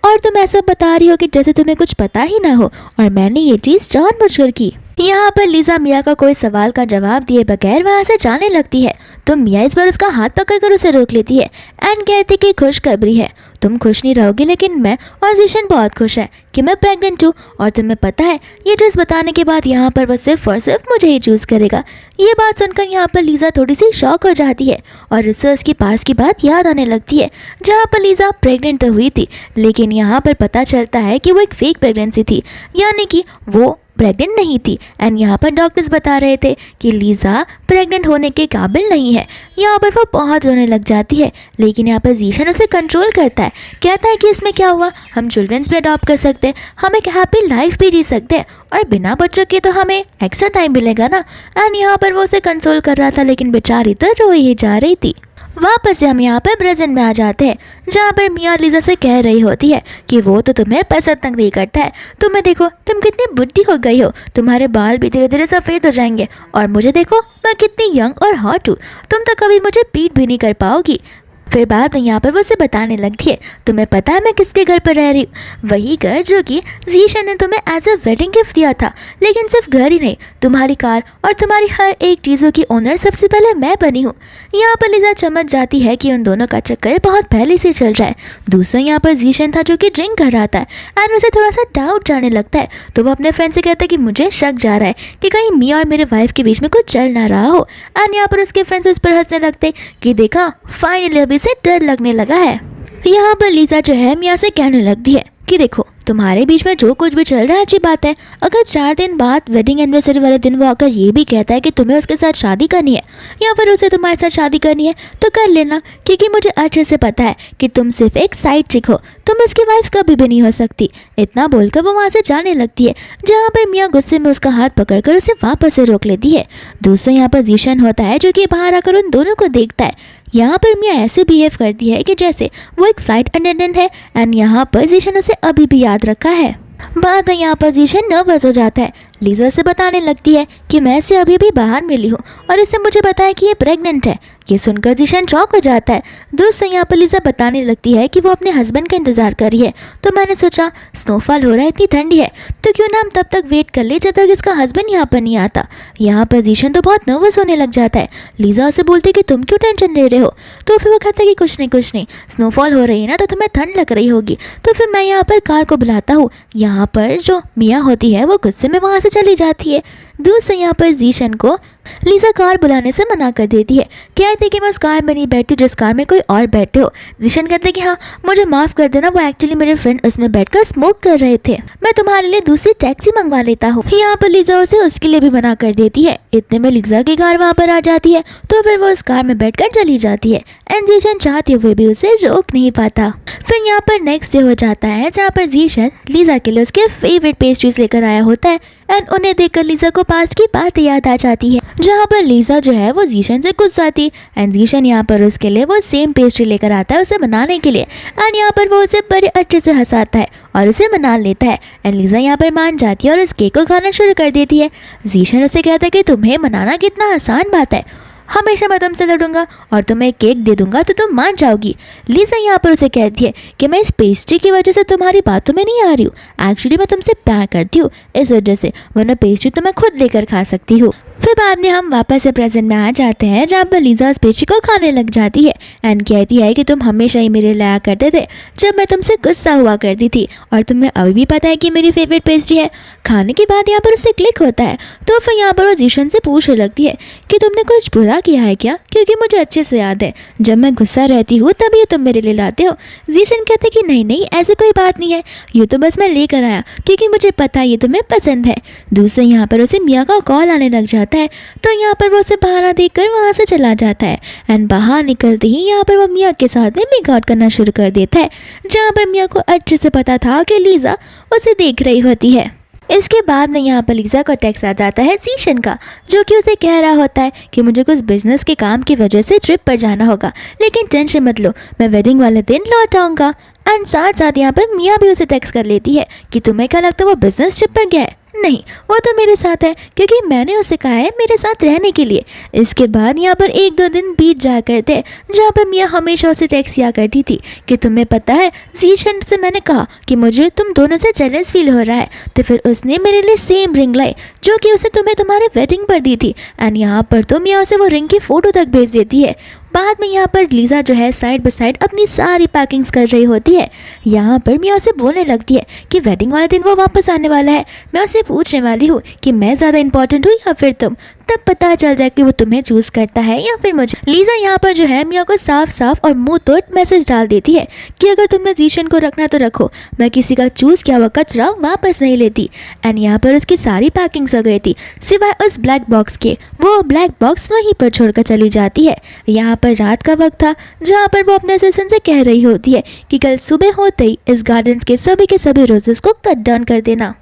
और तुम ऐसा बता रही हो कि जैसे तुम्हें कुछ पता ही ना हो और मैंने ये चीज़ जानबूझकर की। यहाँ पर लीजा मिया का कोई सवाल का जवाब दिए बगैर वहाँ से जाने लगती है। तो मिया इस बार उसका हाथ पकड़कर उसे रोक लेती है एंड कहती कि खुशखबरी है, तुम खुश नहीं रहोगी लेकिन मैं और जीशन बहुत खुश है कि मैं प्रेग्नेंट हूँ और तुम्हें पता है ये ड्रेस बताने के बाद यहाँ पर वो सिर्फ और सिर्फ मुझे ही चूज़ करेगा। ये बात सुनकर यहाँ पर लीजा थोड़ी सी शॉक हो जाती है और उससे उसकी पास की बात याद आने लगती है जहाँ पर लीजा प्रेग्नेंट तो हुई थी लेकिन यहाँ पर पता चलता है कि वो एक फेक प्रेगनेंसी थी, यानी कि वो प्रेग्नेंट नहीं थी। एंड यहाँ पर डॉक्टर्स बता रहे थे कि लीजा प्रेग्नेंट होने के काबिल नहीं है। यहाँ पर वो बहुत रोने लग जाती है लेकिन यहाँ पर जीशन उसे कंट्रोल करता है, कहता है कि इसमें क्या हुआ, हम चिल्ड्रंस भी अडॉप्ट कर सकते हैं, हम एक हैप्पी लाइफ भी जी सकते हैं और बिना बच्चों के तो हमें एक्स्ट्रा टाइम मिलेगा ना। एंड यहाँ पर वो उसे कंसोल कर रहा था लेकिन बेचारी तो रो ही जा रही थी। वापस से हम यहाँ पर प्रेजेंट में आ जाते हैं जहाँ पर मिया लीजा से कह रही होती है कि वो तो तुम्हें पसंद तक नहीं करता है, तुम्हें देखो तुम कितनी बुढ़ी हो गई हो, तुम्हारे बाल भी धीरे धीरे सफ़ेद हो जाएंगे और मुझे देखो मैं कितनी यंग और हॉट हूँ, तुम तो कभी मुझे पीट भी नहीं कर पाओगी। फिर बाद में यहाँ पर वो उसे बताने लगती है, तुम्हें पता है मैं किसके घर पर रह रही हूँ, वही घर जो कि जीशन ने तुम्हें एज अ वेडिंग गिफ्ट दिया था। लेकिन सिर्फ घर ही नहीं, तुम्हारी कार और तुम्हारी हर एक चीज़ों की ओनर सबसे पहले मैं बनी हूँ। यहाँ पर लीजा समझ जाती है कि उन दोनों का चक्कर बहुत पहले से चल रहा है। दूसरा यहाँ पर जीशन था जो कि ड्रिंक कर रहा था एंड उसे थोड़ा सा डाउट जाने लगता है, तो वो अपने फ्रेंड से कहता है कि मुझे शक जा रहा है कि कहीं मिया और मेरे वाइफ के बीच में कुछ चल ना रहा हो। एंड यहाँ पर उसके फ्रेंड्स उस पर हंसने लगते कि देखा फाइनली अभी से डर लगने लगा है। यहाँ पर लीजा जो है मिया से कहने लगती है कि देखो तुम्हारे बीच में जो कुछ भी चल रहा है अच्छी बात है, अगर 4 दिन बाद वेडिंग एनिवर्सरी वाले दिन वो आकर ये भी कहता है कि तुम्हें उसके साथ शादी करनी है या फिर उसे तुम्हारे साथ शादी करनी है तो कर लेना, क्योंकि मुझे अच्छे से पता है कि तुम सिर्फ एक साइड चिक हो, तुम उसकी वाइफ कभी भी नहीं हो सकती। इतना बोलकर वो वहाँ से जाने लगती है जहाँ पर मिया गुस्से में उसका हाथ पकड़कर उसे वापस से रोक लेती है। दूसरा यहाँ पर जीशन होता है जो कि बाहर आकर उन दोनों को देखता है। यहाँ पर मिया ऐसे बिहेव करती है कि जैसे वो एक फ्लाइट अटेंडेंट है एंड यहाँ पर जीशन उसे अभी भी याद रखा है। बाद में यहाँ पर जीशन नर्वस हो जाता है, लीजा से बताने लगती है कि मैं इसे अभी भी बाहर मिली हूँ और इससे मुझे बताया कि ये प्रेग्नेंट है। ये सुनकर जीशन शॉक हो जाता है। दोस्त यहाँ पर लीजा बताने लगती है कि वो अपने हस्बैंड का इंतज़ार कर रही है, तो मैंने सोचा स्नोफॉल हो रहा है, इतनी ठंडी है, तो क्यों ना हम तब तक वेट कर ले जब तक इसका हस्बैंड यहाँ पर नहीं आता। यहाँ पर जीशन तो बहुत नर्वस होने लग जाता है। लीजा उसे बोलती है कि तुम क्यों टेंशन ले रहे हो, तो फिर वो कहता है कि कुछ नहीं, स्नोफॉल हो रही है ना तो तुम्हें ठंड लग रही होगी, तो फिर मैं यहाँ पर कार को बुलाता हूँ। यहाँ पर जो मिया होती है वो गुस्से में वहाँ से चली जाती है। दूसरे यहाँ पर जीशन को लीजा कार बुलाने से मना कर देती है। कहती है कि मैं उस कार में नहीं बैठती जिस कार में कोई और बैठे हो। जीशन कहते हैं कि हाँ मुझे माफ कर देना, वो एक्चुअली मेरे फ्रेंड उसमें बैठकर स्मोक कर रहे थे, मैं तुम्हारे लिए दूसरी टैक्सी मंगवा लेता हूँ। यहाँ पर लीजा उसे उसके लिए भी मना कर देती है। इतने में लीजा की कार वहाँ पर आ जाती है तो फिर वो उस कार में बैठकर चली जाती है एंड जीशन चाहते हुए भी उसे रोक नहीं पाता। फिर यहाँ पर नेक्स्ट डे हो जाता है जहाँ पर जीशन लीजा के लिए उसके फेवरेट पेस्ट्रीज लेकर आया होता है एंड उन्हें देखकर लीजा को पास्ट की बात याद आ जाती है, जहाँ पर लीजा जो है वो जीशन से गुस्सा थी एंड जीशन यहाँ पर उसके लिए वो सेम पेस्ट्री लेकर आता है उसे बनाने के लिए एंड यहाँ पर वो उसे बड़े अच्छे से हंसाता है और उसे मना लेता है एंड लीजा यहाँ पर मान जाती है और उस केक को खाना शुरू कर देती है। जीशन उसे कहता है कि तुम्हें मनाना कितना आसान बात है, हमेशा मैं तुमसे लड़ूंगा और तुम्हें केक दे दूंगा तो तुम मान जाओगी। लीजा यहाँ पर उसे कहती है कि मैं इस पेस्ट्री की वजह से तुम्हारी बातों में नहीं आ रही हूँ, एक्चुअली मैं तुमसे प्यार करती हूँ इस वजह से, वरना पेस्ट्री तो मैं खुद लेकर खा सकती हूँ। फिर बाद में हम वापस से प्रेजेंट में आ जाते हैं जहाँ पर लीजा उस पेस्ट्री को खाने लग जाती है एंड कहती है कि तुम हमेशा ही मेरे लाया करते थे जब मैं तुमसे गुस्सा हुआ करती थी और तुम्हें अभी भी पता है कि मेरी फेवरेट पेस्ट्री है। खाने के बाद यहाँ पर उसे क्लिक होता है तो फिर यहाँ पर वो जीशन से पूछने लगती है कि तुमने कुछ बुरा किया है क्या, क्योंकि मुझे अच्छे से याद है जब मैं गुस्सा रहती हूँ तभी तुम मेरे लिए लाते हो। जीशन कहते कि नहीं नहीं ऐसी कोई बात नहीं है, ये तो बस मैं लेकर आया क्योंकि मुझे पता है ये तुम्हें पसंद है। दूसरे यहाँ पर उसे मियाँ का कॉल आने लग जाता है तो यहाँ पर वो उसे बाहर देखकर वहाँ से चला जाता है एंड बाहर निकलते ही यहाँ पर वो मियाँ के साथ में मेक आउट करना शुरू कर देता है, जहाँ पर मियाँ को अच्छे से पता था कि लीजा उसे देख रही होती है। इसके बाद में यहाँ पर लीजा का टेक्स्ट आ जाता है जीशन का, जो कि उसे कह रहा होता है कि मुझे कुछ बिजनेस के काम की वजह से ट्रिप पर जाना होगा, लेकिन टेंशन मत लो मैं वेडिंग वाले दिन लौट आऊँगा। एंड साथ साथ यहाँ पर मियाँ भी उसे टेक्स्ट कर लेती है कि तुम्हें क्या लगता है वो बिजनेस ट्रिप पर गया है, नहीं वो तो मेरे साथ है क्योंकि मैंने उसे कहा है मेरे साथ रहने के लिए। इसके बाद यहाँ पर 1-2 दिन बीत जा करते जहाँ पर मियाँ हमेशा उसे टेक्स्ट किया करती थी कि तुम्हें पता है जीशन से मैंने कहा कि मुझे तुम दोनों से जेलस फील हो रहा है, तो फिर उसने मेरे लिए सेम रिंग लाई जो कि उसे तुम्हें तुम्हारे वेडिंग पर दी थी एंड यहाँ पर तो मियाँ उसे वो रिंग की फ़ोटो तक भेज देती है। बाद में यहाँ पर लीजा जो है साइड बाय साइड अपनी सारी पैकिंग्स कर रही होती है। यहाँ पर मियाँ उसे बोलने लगती है कि वेडिंग वाले दिन वो वापस आने वाला है, मैं उसे पूछने वाली हूँ कि मैं ज़्यादा इंपॉर्टेंट हूँ या फिर तुम, तब पता चल जाए कि वो तुम्हें चूज़ करता है या फिर मुझे। लीजा यहाँ पर जो है मियाँ को साफ साफ और मुंह तोड़ मैसेज डाल देती है कि अगर तुमने जीशन को रखना तो रखो, मैं किसी का चूज़ किया हुआ कचरा वापस नहीं लेती। एंड यहाँ पर उसकी सारी पैकिंग्स हो गई थी सिवाय उस ब्लैक बॉक्स के, वो ब्लैक बॉक्स वहीं पर छोड़कर चली जाती है। यहाँ पर रात का वक्त था जहाँ पर वो अपने असिस्टेंट से कह रही होती है कि कल सुबह होते ही इस गार्डन के सभी रोजेस को कट डाउन कर देना।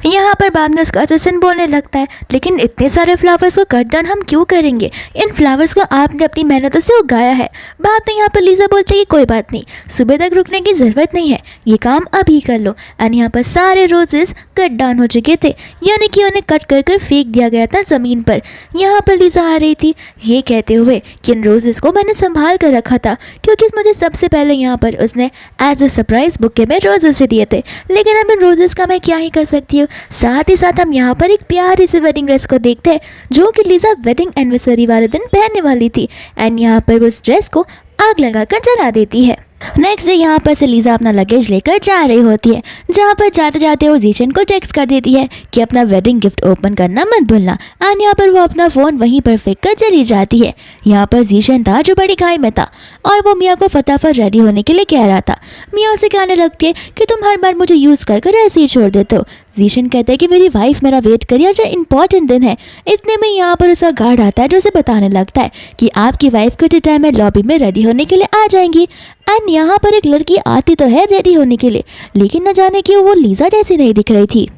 यहाँ पर बाद में उसका असिस्टेंट बोलने लगता है लेकिन इतने सारे फ्लावर्स को कट डाउन हम क्यों करेंगे, इन फ्लावर्स को आपने अपनी मेहनतों से उगाया है। बाद में यहाँ पर लीजा बोलती है कि कोई बात नहीं, सुबह तक रुकने की ज़रूरत नहीं है, ये काम अभी कर लो। एंड यहाँ पर सारे रोजेस कट डाउन हो चुके थे, यानी कि उन्हें कट कर कर फेंक दिया गया था ज़मीन पर। यहाँ पर लीजा आ रही थी ये कहते हुए कि इन रोजेस को मैंने संभाल कर रखा था क्योंकि मुझे सबसे पहले यहाँ पर उसने एज ए सरप्राइज बुके में रोजेस से दिए थे, लेकिन अब इन रोजेस का मैं क्या ही कर सकती हूँ। साथ ही साथ हम यहाँ पर एक प्यारी सी वेडिंग ड्रेस को देखते हैं जो कि लीजा वेडिंग एनिवर्सरी वाले दिन पहनने वाली थी एंड यहाँ पर उस ड्रेस को आग लगाकर जला देती है। नेक्स्ट डे यहाँ पर से लीजा अपना लगेज लेकर जा रही होती है, जहाँ पर जाते जाते वो जीशन को टेक्स्ट कर देती है कि अपना वेडिंग गिफ्ट ओपन करना मत भूलना। एंड यहाँ पर वो अपना फ़ोन वहीं पर फेंक कर चली जाती है। यहाँ पर जीशन था जो बड़ी घाई में था और वो मियाँ को फटाफट रेडी होने के लिए कह रहा था। मियाँ उसे कहने लगती है कि तुम हर बार मुझे यूज़ कर कर ऐसे ही छोड़ देते हो। जीशन कहता है कि मेरी वाइफ मेरा वेट करिए और जो इंपॉर्टेंट दिन है। इतने में यहाँ पर उसका गार्ड आता है जो उसे बताने लगता है कि आपकी वाइफ कुछ टाइम में लॉबी में रेडी होने के लिए आ जाएंगी। एंड यहाँ पर एक लड़की आती तो है रेडी होने के लिए, लेकिन न जाने क्यों वो लीजा जैसी नहीं दिख रही थी।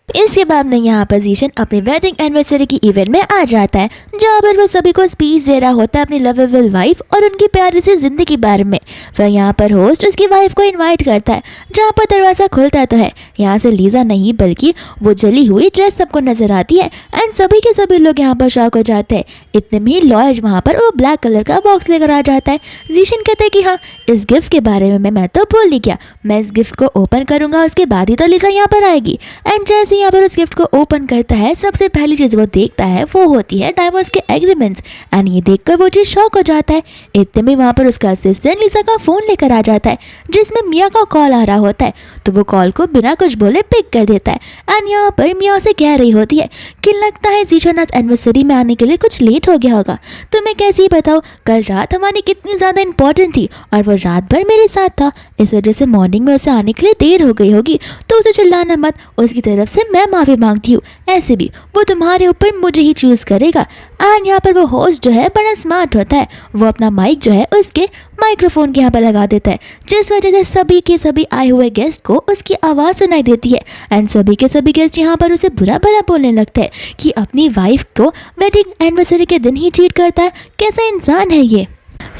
इसके बाद में यहाँ पर जीशन अपने वेडिंग एनिवर्सरी की इवेंट में आ जाता है, जहाँ पर वो सभी को स्पीच दे रहा होता है अपनी लवेबल वाइफ और उनकी प्यारी सी जिंदगी के बारे में। फिर यहाँ पर होस्ट उसकी वाइफ को इनवाइट करता है, जहाँ पर दरवाज़ा खुलता तो है यहाँ से लीजा नहीं बल्कि वो जली हुई ड्रेस सबको नजर आती है। एंड सभी के सभी लोग यहाँ पर शॉक हो जाते हैं। इतने में लॉयर वहाँ पर वो ब्लैक कलर का बॉक्स लेकर आ जाता है। जीशन कहता है कि हाँ इस गिफ्ट के बारे में मैं तो भूल ही गया, मैं इस गिफ्ट को ओपन करूँगा उसके बाद ही तो लीजा यहाँ पर आएगी। एंड जैसे यहाँ पर उस गिफ्ट को ओपन करता है, सबसे पहली चीज वो देखता है वो होती है डाइवोर्स के एग्रीमेंट्स। एंड ये देखकर वो चीज शॉक हो जाता है। इतने में वहाँ पर उसका असिस्टेंट लिसा का फोन लेकर आ जाता है, जिसमें मिया का कॉल आ रहा होता है। तो वो कॉल को बिना कुछ बोले पिक कर देता है। एंड यहाँ पर मिया उसे कह रही होती है कि लगता है जीशन आज एनिवर्सरी में आने के लिए कुछ लेट हो गया होगा। तो मैं कैसे ही बताऊँ, कल रात हमारी कितनी ज़्यादा इंपॉर्टेंट थी और वो रात भर मेरे साथ था, इस वजह से मॉर्निंग में उसे आने के लिए देर हो गई होगी। तो उसे चिल्लाना मत, उसकी तरफ से मैं माफ़ी मांगती हूँ। ऐसे भी वो तुम्हारे ऊपर मुझे ही चूज़ करेगा। एंड यहाँ पर वो होस्ट जो है बड़ा स्मार्ट होता है, वो अपना माइक जो है उसके माइक्रोफोन के यहाँ पर लगा देता है, जिस वजह से सभी के सभी आए हुए गेस्ट को उसकी आवाज़ सुनाई देती है। एंड सभी के सभी गेस्ट यहाँ पर उसे बुरा भला बोलने लगते हैं कि अपनी वाइफ को वेडिंग एनिवर्सरी के दिन ही चीट करता है, कैसा इंसान है ये।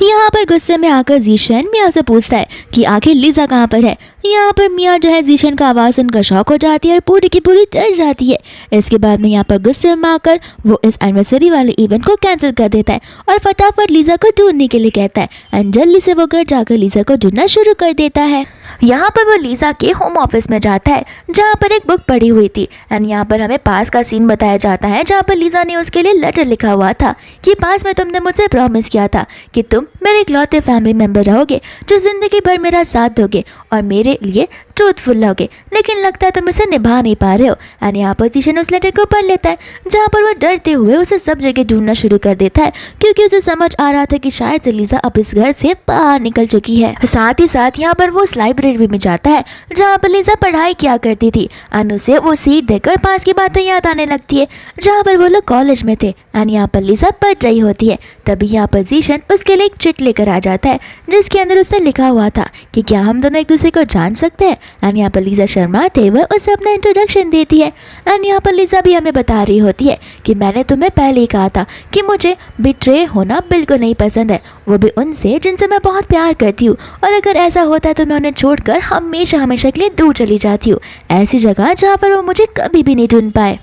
यहाँ पर गुस्से में आकर जीशन मिया से पूछता है कि आखिर लिसा कहाँ पर है। यहाँ पर मिया जो है जीशन का आवाज़ सुनकर शॉक हो जाती है और पूरी की पूरी डर जाती है। इसके बाद में यहाँ पर गुस्से में आकर वो इस एनिवर्सरी वाले इवेंट को कैंसिल कर देता है और फटाफट लिसा को ढूंढने के लिए कहता है। एंड जल्दी से वो घर जाकर लिसा को ढूंढना शुरू कर देता है। यहाँ पर वो लिसा के होम ऑफिस में जाता है, जहाँ पर एक बुक पड़ी हुई थी। एंड यहाँ पर हमें पास का सीन बताया जाता है, जहाँ पर लिसा ने उसके लिए लेटर लिखा हुआ था कि पास में तुमने मुझसे प्रॉमिस किया था कि तुम मेरे इकलौते फैमिली मेंबर रहोगे, जो जिंदगी भर मेरा साथ दोगे और मेरे लिए ट्रूथफुल रहोगे, लेकिन लगता है तुम इसे निभा नहीं पा रहे हो। एंड यहाँ पर जीशन उस लेटर को पढ़ लेता है, जहाँ पर वो डरते हुए उसे सब जगह ढूंढना शुरू कर देता है, क्योंकि उसे समझ आ रहा था कि शायद से लिसा अब इस घर से बाहर निकल चुकी है। साथ ही साथ यहाँ पर वो उस लाइब्रेरी में जाता है जहाँ पर लिसा पढ़ाई किया करती थी। एंड उसे वो सीट देकर पास की बातें याद आने लगती है, जहाँ पर वो लोग कॉलेज में थे। एंड यहाँ पर लिसा पढ़ रही होती है। तभी यहाँ पर जीशन उसके लिए एक चिट लेकर आ जाता है, जिसके अंदर उसने लिखा हुआ था कि क्या हम दोनों एक दूसरे को जान सकते हैं। एंड यहाँ पर लिसा शर्माते हुए उसे अपना इंट्रोडक्शन देती है। एंड यहाँ पर लिसा भी हमें बता रही होती है कि मैंने तुम्हें पहले ही कहा था कि मुझे बिट्रे होना बिल्कुल नहीं पसंद है, वो भी उनसे जिनसे मैं बहुत प्यार करती हूँ, और अगर ऐसा होता है तो मैं उन्हें छोड़कर हमेशा हमेशा के लिए दूर चली जाती हूँ, ऐसी जगह जहाँ पर वो मुझे कभी भी नहीं ढूंढ पाए।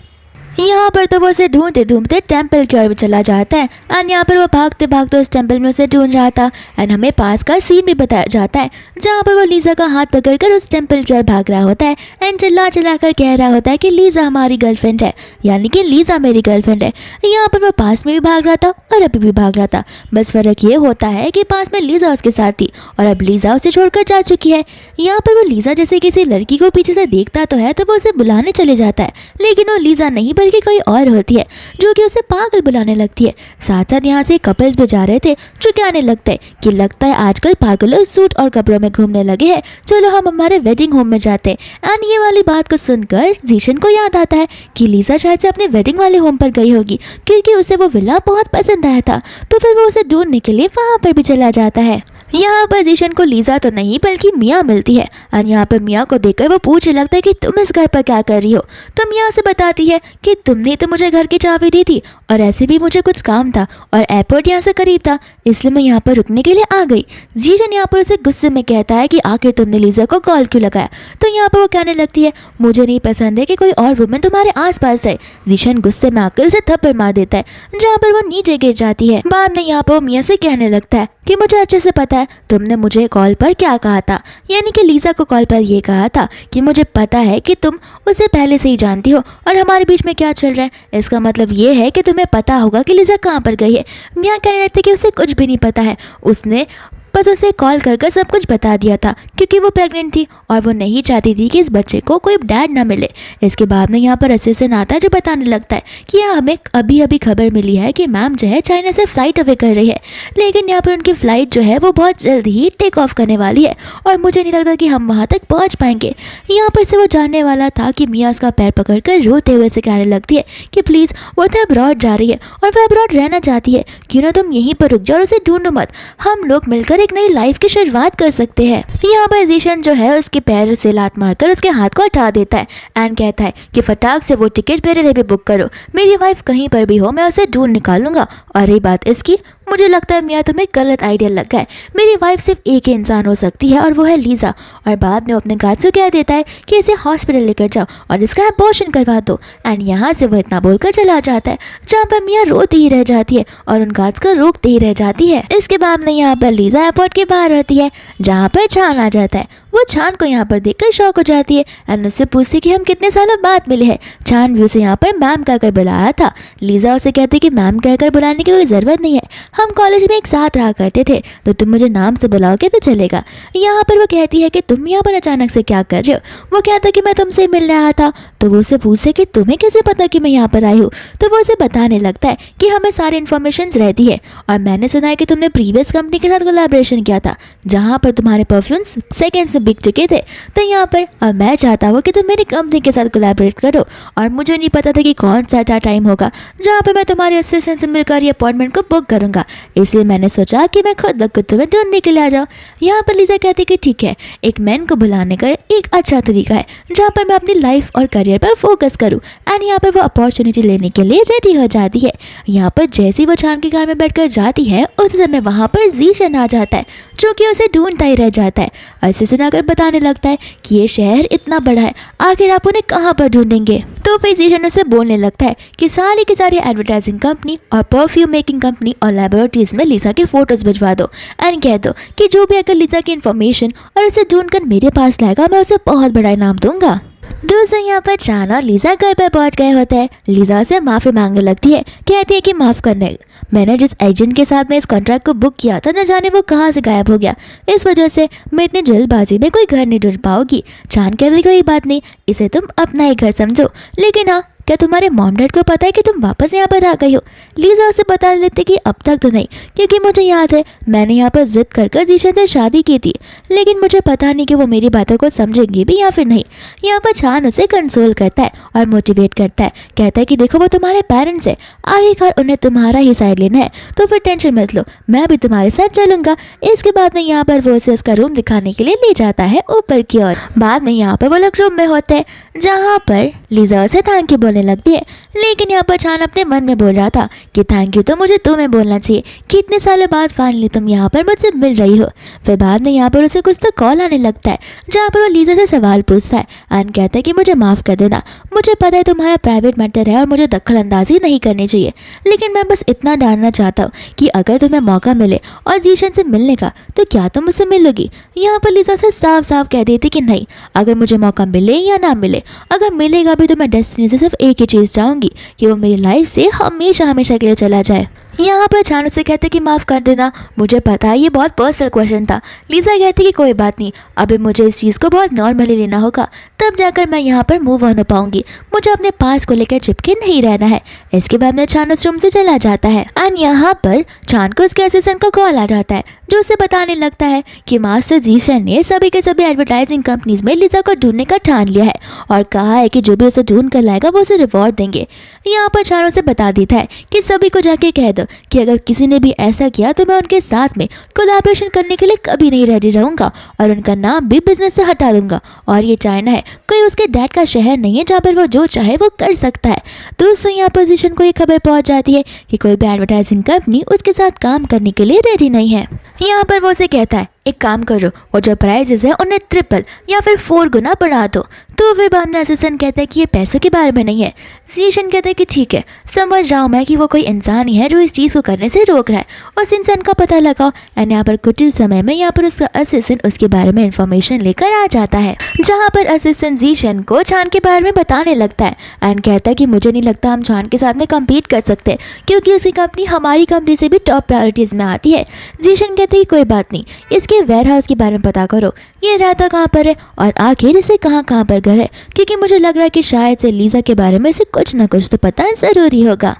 यहाँ पर तो वो उसे ढूंढते ढूंढते टेंपल की ओर चला जाता है। एंड यहाँ पर वो भागते भागते उस टेंपल में उसे ढूंढ रहा था। एंड हमें पास का सीन भी बताया जाता है, जहाँ पर वो लिसा का हाथ पकड़कर उस टेंपल की ओर भाग रहा होता है। एंड चिल्ला चिल्ला कर कह रहा होता है कि लिसा हमारी गर्लफ्रेंड है, यानी कि लिसा मेरी गर्लफ्रेंड है। यहाँ पर वो पास में भी भाग रहा था और अभी भी भाग रहा था, बस फर्क ये होता है कि पास में लिसा उसके साथ थी और अब लिसा उसे छोड़कर जा चुकी है। यहाँ पर वो लिसा जैसे किसी लड़की को पीछे से देखता तो है, तो वो उसे बुलाने चले जाता है, लेकिन वो लिसा नहीं बल्कि कोई और होती है, जो कि उसे पागल बुलाने लगती है। साथ साथ यहाँ से कपल्स भी जा रहे थे, जो कि आने लगता है कि लगता है आजकल पागल लोग सूट और कपड़ों में घूमने लगे हैं, चलो हम हमारे वेडिंग होम में जाते हैं। एंड ये वाली बात को सुनकर जीशन को याद आता है कि लिसा शायद से अपने वेडिंग वाले होम पर गई होगी, क्योंकि उसे वो विला बहुत पसंद आया था। तो फिर वो उसे ढूंढने के लिए वहाँ पर भी चला जाता है। यहाँ पर जीशन को लिसा तो नहीं बल्कि मिया मिलती है। और यहाँ पर मिया को देखकर वो पूछने लगता है कि तुम इस घर पर क्या कर रही हो। तो मिया से बताती है कि तुमने तो मुझे घर की चाबी दी थी और ऐसे भी मुझे कुछ काम था और एयरपोर्ट यहाँ से करीब था, इसलिए मैं यहाँ पर रुकने के लिए आ गई। जीशन यहाँ पर उसे गुस्से में कहता है कि आखिर तुमने लिसा को कॉल क्यों लगाया। तो यहाँ पर वो कहने लगती है मुझे नहीं पसंद है कि कोई और वुमेन तुम्हारे आसपास है। जीशन गुस्से में आकर उसे थप्पड़ मार देता है, जहाँ पर वो नीचे गिर जाती है। बाद में यहाँ पर वो मिया से कहने लगता है कि मुझे अच्छे से पता है तुमने मुझे कॉल पर क्या कहा था, यानी कि लिसा को कॉल पर ये कहा था कि मुझे पता है कि तुम उसे पहले से ही जानती हो और हमारे बीच में क्या चल रहा है। इसका मतलब ये है कि तुम्हें पता होगा कि लिसा कहाँ पर गई है। मियाँ कहने लगते कि उसे कुछ भी नहीं पता है, उसने बस उसे कॉल कर सब कुछ बता दिया था, क्योंकि वो प्रेग्नेंट थी और वो नहीं चाहती थी कि इस बच्चे को कोई डैड ना मिले। इसके बाद में यहाँ पर असिस्टेंट आता है, जो बताने लगता है कि हमें अभी अभी खबर मिली है कि मैम जो है चाइना से फ्लाइट अवे कर रही है, लेकिन यहाँ पर उनकी फ़्लाइट जो है वो बहुत जल्द ही टेक ऑफ करने वाली है और मुझे नहीं लगता कि हम वहाँ तक पहुँच पाएंगे। यहाँ पर से वो जानने वाला था कि मियाँ उसका पैर पकड़ कर रोते हुए से कहने लगती है कि प्लीज़ वो तो अब्रॉड जा रही है और वह अब्रॉड रहना चाहती है, क्यों ना तुम यहीं पर रुक जाओ और उसे ढूंढो मत, हम लोग मिलकर एक नई लाइफ की शुरुआत कर सकते हैं। यहाँ पर जीशन जो है उसके पैर से लात मारकर उसके हाथ को हटा देता है एंड कहता है कि फटाक से वो टिकट मेरे लिए भी बुक करो, मेरी वाइफ कहीं पर भी हो मैं उसे ढूंढ निकालूंगा। और रही बात इसकी, मुझे लगता है मियाँ तुम्हें गलत आइडिया लगा है, मेरी वाइफ सिर्फ एक ही इंसान हो सकती है और वो है लिसा। और बाद में अपने गार्ड से कह देता है कि इसे हॉस्पिटल लेकर जाओ और इसका अबॉर्शन करवा दो। एंड यहाँ से वो इतना बोलकर चला जाता है, जहाँ पर मियाँ रोती ही रह जाती है और उन गार्ड्स को रोकते ही रह जाती है। इसके बाद में यहाँ पर लिसा एयरपोर्ट के बाहर रहती है, जहाँ पर चान आ जाता है। वो चान को यहाँ पर देखकर शॉक हो जाती है एंड उससे पूछती कि हम कितने सालों बाद मिले हैं। चान भी उसे यहाँ पर मैम कहकर बुला रहा था। लीजा उसे कहती कि मैम कहकर बुलाने की कोई ज़रूरत नहीं है, हम कॉलेज में एक साथ रहा करते थे, तो तुम मुझे नाम से बुलाओगे तो चलेगा। यहाँ पर वो कहती है कि तुम यहाँ पर अचानक से क्या कर रहे हो। वो कहता कि मैं तुमसे मिलने आया था। तो वो उसे पूछे कि तुम्हें कैसे पता कि मैं यहाँ पर आई हूँ। तो वो उसे बताने लगता है कि हमें सारी इन्फॉर्मेशन रहती है और मैंने सुना है कि तुमने प्रीवियस कंपनी के साथ कोलैबोरेशन किया था जहाँ पर तुम्हारे परफ्यूम्स सेकेंड्स में बिक चुके थे। तो यहाँ पर अब मैं चाहता हूँ कि तुम मेरी कंपनी के साथ कोलैबोरेट करो और मुझे नहीं पता था कि कौन सा अच्छा टाइम होगा जहाँ पर मैं तुम्हारे असिस्टेंट से मिलकर ये अपॉइंटमेंट को बुक करूँगा, इसलिए मैंने सोचा कि मैं खुद ब खुद तुम्हें ढूंढने के लिए आ जाऊँ। यहाँ पर लीजा कहती कि ठीक है, एक मैन को बुलाने का एक अच्छा तरीका है जहाँ पर मैं अपनी लाइफ और करियर पर फोकस करूँ। एंड यहाँ पर वो अपॉर्चुनिटी लेने के लिए रेडी हो जाती है। यहाँ पर जैसे ही वो चान की कार में बैठकर जाती है उस समय वहाँ पर जीशन आ जाता है जो कि उसे ढूंढता ही रह जाता है। असिस्टेंट आकर बताने लगता है कि ये शहर इतना बड़ा है, आखिर आप उन्हें कहाँ पर ढूंढेंगे। तो फिर जीशन उसे बोलने लगता है कि सारी की सारी एडवर्टाइजिंग कंपनी और परफ्यूम मेकिंग कंपनी और लैबोरेटरीज में लीजा के फोटोज भिजवा दो एंड कह दो कि जो भी अगर लीजा की इन्फॉर्मेशन और उसे ढूंढकर मेरे पास लाएगा मैं उसे बहुत बड़ा इनाम दूंगा। दूसरे यहाँ पर चान और लीजा घर पर पहुंच गए होते हैं। लीजा से माफ़ी मांगने लगती है, कहती है कि माफ़ करने, मैंने जिस एजेंट के साथ में इस कॉन्ट्रैक्ट को बुक किया था न जाने वो कहाँ से गायब हो गया, इस वजह से मैं इतनी जल्दबाजी में कोई घर नहीं ढूंढ पाऊंगी। चान कहती कोई बात नहीं, इसे तुम अपना ही घर समझो, लेकिन हाँ क्या तुम्हारे मॉम डैड को पता है कि तुम वापस यहाँ पर आ गई हो। लीजा उसे बता लेती कि अब तक तो नहीं, क्योंकि मुझे याद है मैंने यहाँ पर जिद कर जीशन से शादी की थी, लेकिन मुझे पता नहीं कि वो मेरी बातों को समझेंगी भी या फिर नहीं। यहाँ पर चान उसे कंसोल करता है और मोटिवेट करता है, कहता है कि देखो वो तुम्हारे पेरेंट्स है, आखिरकार उन्हें तुम्हारा ही साइड लेना है, तो फिर टेंशन मत लो, मैं भी तुम्हारे साथ चलूंगा। इसके बाद में यहाँ पर वो उसे उसका रूम दिखाने के लिए ले जाता है ऊपर की ओर। बाद में यहाँ पर वो लोग रूम में होते हैं जहाँ पर लीजा उसे थैंक यू बोलने लगती है, लेकिन यहाँ पर चान अपने मन में बोल रहा था कि थैंक यू तो मुझे तुम्हें बोलना चाहिए कि इतने सालों बाद फाइनली तुम यहाँ पर मुझसे मिल रही हो। फिर बाद में यहाँ पर उसे कुछ तो कॉल आने लगता है जहाँ पर वो लीजा से सवाल पूछता है एंड कहता है कि मुझे माफ़ कर देना, मुझे पता है तुम्हारा प्राइवेट मैटर है और मुझे दखल अंदाजी नहीं करनी चाहिए, लेकिन मैं बस इतना जानना चाहता हूँ कि अगर तुम्हें मौका मिले और जीशन से मिलने का तो क्या तुम मुझसे मिलोगी। यहाँ पर लीजा से साफ साफ कह देती कि नहीं, अगर मुझे मौका मिले या ना मिले, अगर मिलेगा भी तो मैं डेस्टिनी से सिर्फ एक ही चीज़ चाहूँगी कि वो मेरी लाइफ से हमेशा हमेशा के लिए चला जाए। यहाँ पर चान उसे कहते कि माफ़ कर देना, मुझे पता है ये बहुत पर्सनल क्वेश्चन था। लीजा कहती कि कोई बात नहीं, अभी मुझे इस चीज़ को बहुत नॉर्मली लेना होगा, तब जाकर मैं यहाँ पर मूव ऑन हो पाऊंगी, मुझे अपने पास को लेकर चिपके नहीं रहना है। इसके बाद में चान उस रूम से चला जाता है एंड यहाँ पर चान को उसके असिस्टेंट का कॉल आ जाता है जो उसे बताने लगता है कि मास्टर जीशन ने सभी के सभी एडवर्टाइजिंग कंपनीज में लीजा को ढूंढने का ठान लिया है और कहा है कि जो भी उसे ढूंढ कर लाएगा वो उसे रिवॉर्ड देंगे। यहाँ पर चान उसे बता देता है कि सभी को जाके कह दो कि अगर किसी ने भी ऐसा किया तो मैं उनके साथ में कोलैबोरेशन करने के लिए कभी नहीं रेडी रहूंगा और उनका नाम भी बिजनेस से हटा दूंगा। और ये चाइना है, कोई उसके डैड का शहर नहीं है जहाँ पर वो जो चाहे वो कर सकता है। दोस्तों यहाँ पोजीशन को ये खबर पहुंच जाती है कि कोई भी एडवर्टाइजिंग कंपनी उसके साथ काम करने के लिए रेडी नहीं है। यहाँ पर वो उसे कहता है एक काम करो, वो जो प्राइजेस है उन्हें 3 या फिर 4 गुना बढ़ा दो। तो फिर बाद में असिस्टेंट कहता है कि ये पैसों के बारे में नहीं है। जीशन कहता है कि ठीक है, समझ रहा हूँ मैं कि वो कोई इंसान ही है जो इस चीज़ को करने से रोक रहा है, उस इंसान का पता लगाओ। एंड यहाँ पर कुछ ही समय में यहाँ पर उसका असिस्टेंट उसके बारे में इंफॉर्मेशन लेकर आ जाता है, जहाँ पर असिस्टेंट जीशन को चान के बारे में बताने लगता है एंड कहता है कि मुझे नहीं लगता हम चान के साथ में कम्पीट कर सकते, क्योंकि उसकी कंपनी हमारी कंपनी से भी टॉप प्रायोरिटीज़ में आती है। जीशन कहते हैं कोई बात नहीं, इसके वेयर हाउस के बारे में पता करो, ये रहता कहाँ पर है और आखिर इसे कहाँ कहाँ पर घर है, क्योंकि मुझे लग रहा है कि शायद से लीजा के बारे में इसे कुछ ना कुछ तो पता ज़रूरी होगा।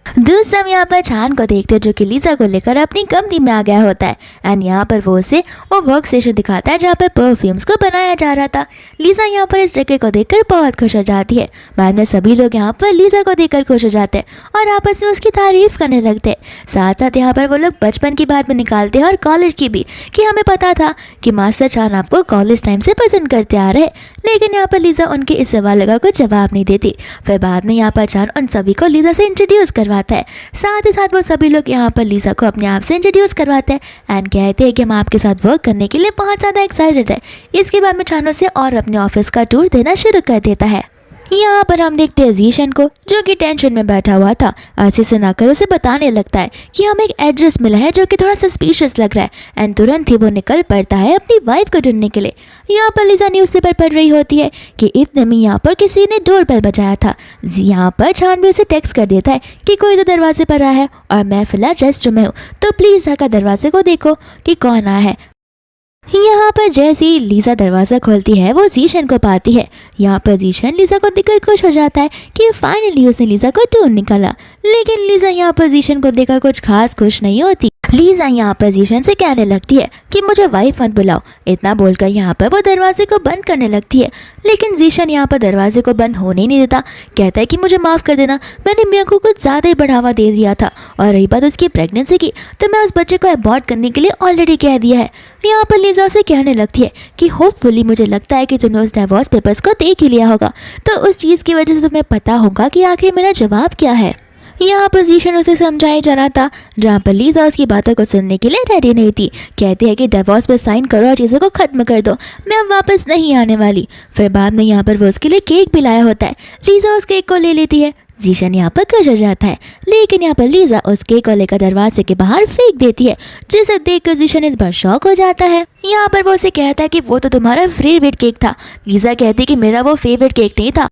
दूसरा हम यहाँ पर चान को देखते हैं जो कि लीजा को लेकर अपनी कंपनी में आ गया होता है एंड यहाँ पर वो उसे वो वर्क स्टेशन दिखाता है जहाँ पर परफ्यूम्स को बनाया जा रहा था। लीजा यहाँ पर इस जगह को देखकर बहुत खुश हो जाती है। बाद में सभी लोग यहाँ पर लीजा को देखकर खुश हो जाते हैं और आपस में उसकी तारीफ करने लगते हैं। साथ साथ यहाँ पर वो लोग बचपन की बात भी निकालते हैं और कॉलेज की भी, कि हमें पता था कि मास्टर चान आपको कॉलेज टाइम से पसंद करते आ रहे, लेकिन यहाँ पर लीजा उनके इस सवाल का कोई जवाब नहीं देती। फिर बाद में यहाँ पर चान उन सभी को लीजा से इंट्रोड्यूस करवाता है। साथ ही साथ वो सभी लोग यहाँ पर लीजा को अपने आप से इंट्रोड्यूस करवाते हैं एंड कहते हैं कि हम आपके साथ वर्क करने के लिए बहुत ज़्यादा एक्साइटेड है। इसके बाद में चान उसे और अपने ऑफिस का टूर देना शुरू कर देता है। यहाँ पर हम देखते हैं जीशन को, जो कि टेंशन में बैठा हुआ था। ऐसे सुनाकर उसे बताने लगता है कि हमें एक एड्रेस मिला है जो कि थोड़ा सस्पिशियस लग रहा है। एंड तुरंत ही वो निकल पड़ता है अपनी वाइफ को ढूंढने के लिए। यहाँ पर लिजा न्यूज़पेपर पढ़ रही होती है कि इतने में यहाँ पर किसी ने डोर बेल बजाया था। यहाँ पर छान भी उसे टेक्स्ट कर देता है कि कोई तो दरवाजे पर आया है और मैं फिलहाल रेस्ट रूम में हूँ, तो प्लीज़ जाकर दरवाजे को देखो कि कौन आया है। यहाँ पर जैसे ही लीजा दरवाज़ा खोलती है वो जीशन को पाती है। यहाँ पर जीशन लीजा को देखकर खुश हो जाता है कि फाइनली उसने लीजा को ढूंढ निकाला। लेकिन लीजा यहाँ पर जीशन को देखकर कुछ खास खुश नहीं होती। लीजा यहाँ पर जीशन से कहने लगती है कि मुझे वाइफ मत बुलाओ। इतना बोलकर यहाँ पर वो दरवाजे को बंद करने लगती है। लेकिन जीशन यहाँ पर दरवाजे को बंद होने ही नहीं देता। कहता है कि मुझे माफ़ कर देना, मैंने मियाँ को कुछ ज़्यादा ही बढ़ावा दे दिया था। और रही बात उसकी प्रेगनेंसी की, तो मैं उस बच्चे को अबॉर्ट करने के लिए ऑलरेडी कह दिया है। यहाँ पर लीजा से कहने लगती है कि होपफुली, मुझे लगता है कि तुमने उस डाइवोर्स पेपर्स को देख ही लिया होगा, तो उस चीज़ की वजह से तुम्हें पता होगा कि आखिर मेरा जवाब क्या है। यहाँ पर जीशन उसे समझाया जा रहा था, जहाँ पर लीजा उसकी बातों को सुनने के लिए रेडी नहीं थी। कहती है कि डिवोर्स पर साइन करो और चीज़ों को ख़त्म कर दो, मैं अब वापस नहीं आने वाली। फिर बाद में यहाँ पर वो उसके लिए केक भी लाया होता है। लीजा उस केक को ले लेती है। जीशन यहाँ पर खुश हो जाता है, लेकिन यहाँ पर लीजा उस केक को लेकर दरवाजे के बाहर फेंक देती है, जिसे देखकर जीशन इस बार शॉक हो जाता है। यहाँ पर वो उसे कहता है कि वो तो तुम्हारा फेवरेट केक था। लीजा कहती है कि मेरा वो फेवरेट केक नहीं था।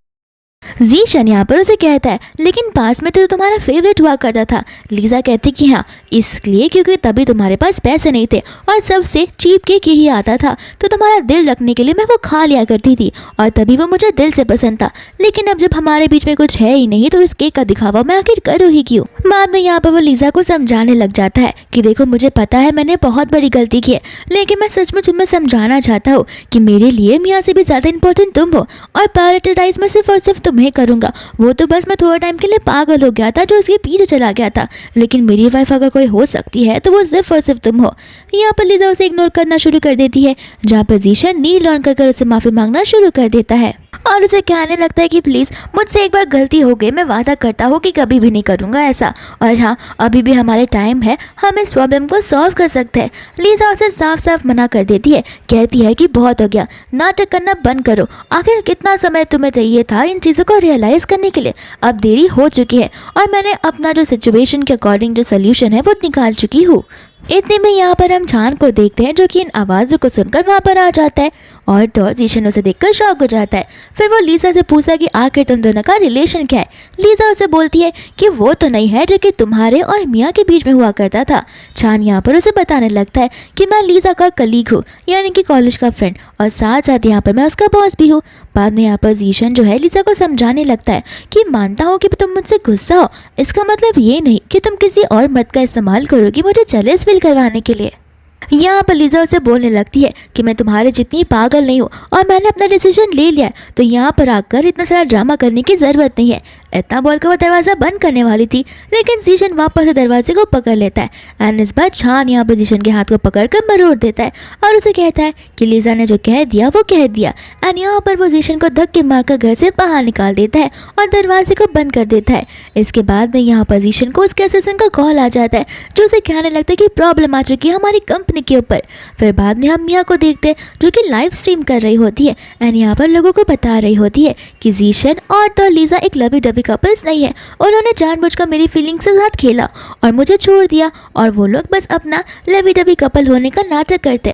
जीशन यहाँ पर उसे कहता है लेकिन पास में तो तुम्हारा फेवरेट हुआ करता था। लीजा कहती कि हाँ, इसलिए क्योंकि तभी तुम्हारे पास पैसे नहीं थे और सबसे चीप केक यही आता था, तो तुम्हारा दिल रखने के लिए मैं वो खा लिया करती थी और तभी वो मुझे दिल से पसंद था। लेकिन अब जब हमारे बीच में कुछ है ही नहीं, तो इस केक का दिखावा मैं आखिर करूँ ही क्यों। बाद में यहाँ पर वो लीजा को समझाने लग जाता है कि देखो, मुझे पता है मैंने बहुत बड़ी गलती की है, लेकिन मैं सचमुच तुम्हें समझाना चाहता हूँ कि मेरे लिए मियाँ से भी ज़्यादा इंपॉर्टेंट तुम हो और प्रायोरिटाइज मैं सिर्फ और सिर्फ तुम्हें करूँगा। वो तो बस मैं थोड़ा टाइम के लिए पागल हो गया था जो उसके पीछे चला गया था, लेकिन मेरी वाइफ अगर कोई हो सकती है तो वो सिर्फ और सिर्फ तुम हो। यहाँ पर लीजा उसे इग्नोर करना शुरू कर देती है, जहाँ पर जीशन नील लॉन कर उसे माफ़ी मांगना शुरू कर देता है और उसे कहने लगता है कि प्लीज़ मुझसे एक बार गलती हो गई, मैं वादा करता हूँ कि कभी भी नहीं करूँगा ऐसा। और हाँ, अभी भी हमारे टाइम है, हम इस प्रॉब्लम को सॉल्व कर सकते हैं। लीजा उसे साफ साफ मना कर देती है, कहती है कि बहुत हो गया, नाटक करना बंद करो। आखिर कितना समय तुम्हें चाहिए था इन चीज़ों को रियलाइज़ करने के लिए? अब देरी हो चुकी है और मैंने अपना जो सिचुएशन के अकॉर्डिंग जो सोल्यूशन है वो निकाल चुकी हूँ। इतने में यहाँ पर हम छान को देखते हैं, जो कि इन आवाज़ों को सुनकर वहाँ पर आ जाता है और तो जीशन उसे देखकर शॉक हो जाता है। फिर वो लीजा से पूछा कि आखिर तुम दोनों का रिलेशन क्या है। लीजा उसे बोलती है कि वो तो नहीं है जो कि तुम्हारे और मियाँ के बीच में हुआ करता था। छान यहाँ पर उसे बताने लगता है कि मैं लीजा का कलीग हूँ, यानी कि कॉलेज का फ्रेंड, और साथ साथ यहाँ पर मैं उसका बॉस भी हूँ। बाद में यहाँ पर जीशन जो है लीजा को समझाने लगता है कि मानता हूँ कि तुम मुझसे गुस्सा हो, इसका मतलब ये नहीं कि तुम किसी और मत का इस्तेमाल करोगी मुझे जेलस फील करवाने के लिए। यहाँ पर लीजा उसे बोलने लगती है कि मैं तुम्हारे जितनी पागल नहीं हूँ और मैंने अपना डिसीजन ले लिया है, तो यहाँ पर आकर इतना सारा ड्रामा करने की ज़रूरत नहीं है। इतना बोलकर वो दरवाज़ा बंद करने वाली थी, लेकिन जीशन वापस से दरवाजे को पकड़ लेता है एंड इस बार छान यहाँ पर जीशन के हाथ को पकड़कर मरोड़ देता है और उसे कहता है कि लीजा ने जो कह दिया वो कह दिया। एंड यहाँ पर वो जीशन को धक्के मारकर घर से बाहर निकाल देता है और दरवाजे को बंद कर देता है। इसके बाद में यहाँ पर जीशन को उसके असिस्टेंट का कॉल आ जाता है, जो उसे कहने लगता है कि प्रॉब्लम आ चुकी है हमारी कंपनी के ऊपर। फिर बाद में हम मियाँ को देखते हैं जो कि लाइव स्ट्रीम कर रही होती है एंड यहाँ पर लोगों को बता रही होती है कि जीशन और तो लीजा एक लवी डबी कपल्स नहीं है, उन्होंने जानबूझकर मेरी फीलिंग्स के साथ खेला और मुझे छोड़ दिया और वो लोग बस अपना लवी डबी कपल होने का नाटक करते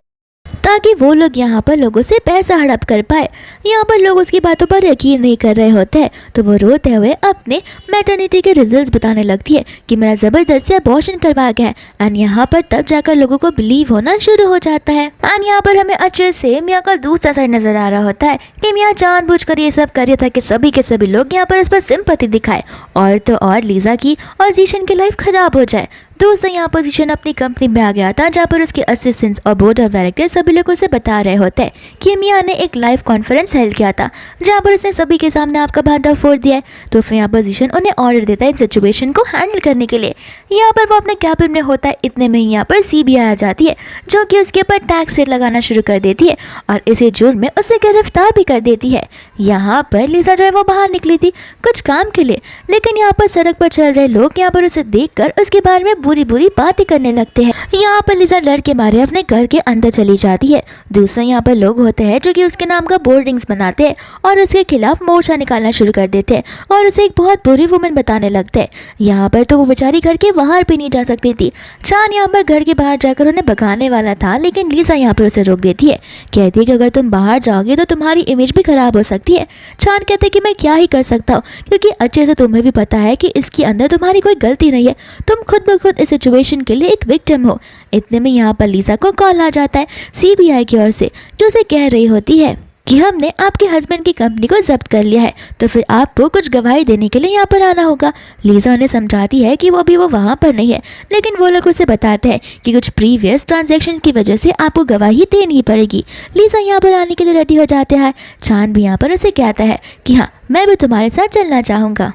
ताकि वो लोग यहाँ पर लोगों से पैसा हड़प कर पाए। यहाँ पर लोग उसकी बातों पर यकीन नहीं कर रहे होते हैं, तो वो रोते हुए अपने मैटर्निटी के रिजल्ट्स बताने लगती है कि मेरा ज़बरदस्ती अबॉर्शन करवा गया है एंड यहाँ पर तब जाकर लोगों को बिलीव होना शुरू हो जाता है। एंड यहाँ पर हमें अच्छे से मियाँ का दूसरा साइड नजर आ रहा होता है कि मियाँ जानबूझकर ये सब कर रहा था कि सभी के सभी लोग यहाँ पर उस पर सिंपैथी दिखाए और तो और लीजा की और जीशन की लाइफ खराब हो जाए। दोस्तों, यहाँ पर जीशन अपनी कंपनी में आ गया था, जहाँ पर उसके असिस्टेंट्स और बोर्ड ऑफ डायरेक्टर सभी लोगों से बता रहे होते हैं कि मियाँ ने एक लाइव कॉन्फ्रेंस हेल्ड किया था, जहाँ पर उसने सभी के सामने आपका भांडा फोड़ दिया है। तो फिर यहाँ पर जीशन उन्हें ऑर्डर देता है इस सिचुएशन को हैंडल करने के लिए। यहाँ पर वो अपने कैबिन में होता है, इतने में यहाँ पर सीबीआई आ जाती है, जो कि उसके ऊपर टैक्स रेट लगाना शुरू कर देती है और इसी जुर्म में उसे गिरफ्तार भी कर देती है। यहाँ पर लीजा जो है वो बाहर निकली थी कुछ काम के लिए, लेकिन यहाँ पर सड़क पर चल रहे लोग यहाँ पर उसे देखकर उसके बारे में बुरी बुरी बातें करने लगते हैं। यहाँ पर लिसा डर के मारे अपने घर के अंदर चली जाती है। दूसरे यहाँ पर लोग होते हैं जो कि उसके नाम का बोर्डिंग्स बनाते हैं और उसके खिलाफ मोर्चा निकालना शुरू कर देते हैं और उसे एक बहुत बुरी वुमन बताने लगते हैं। यहाँ पर तो वो बेचारी घर के बाहर भी नहीं जा सकती थी। चान यहाँ पर घर के बाहर जाकर उन्हें भगाने वाला था, लेकिन लिसा यहाँ पर उसे रोक देती है। कहती है कि अगर तुम बाहर जाओगे तो तुम्हारी इमेज भी खराब हो सकती है। चान कहते हैं कि मैं क्या ही कर सकता हूँ, क्योंकि अच्छे से तुम्हें भी पता है कि इसके अंदर तुम्हारी कोई गलती नहीं है, तुम खुद ब खुद इस सिचुएशन के लिए एक विक्टिम हो। इतने में यहाँ पर लिसा को कॉल आ जाता है सीबीआई की ओर से, जो उसे कह रही होती है कि हमने आपके हस्बैंड की कंपनी को जब्त कर लिया है, तो फिर आपको कुछ गवाही देने के लिए यहाँ पर आना होगा। लिसा उन्हें समझाती है कि वो वहाँ पर नहीं है, लेकिन वो लोग उसे बताते हैं कि कुछ प्रीवियस ट्रांजैक्शन की वजह से आपको गवाही देनी पड़ेगी। लिसा यहाँ पर आने के लिए रेडी हो जाते हैं। चांद भी यहाँ पर उसे कहता है कि हाँ, मैं भी तुम्हारे साथ चलना चाहूँगा।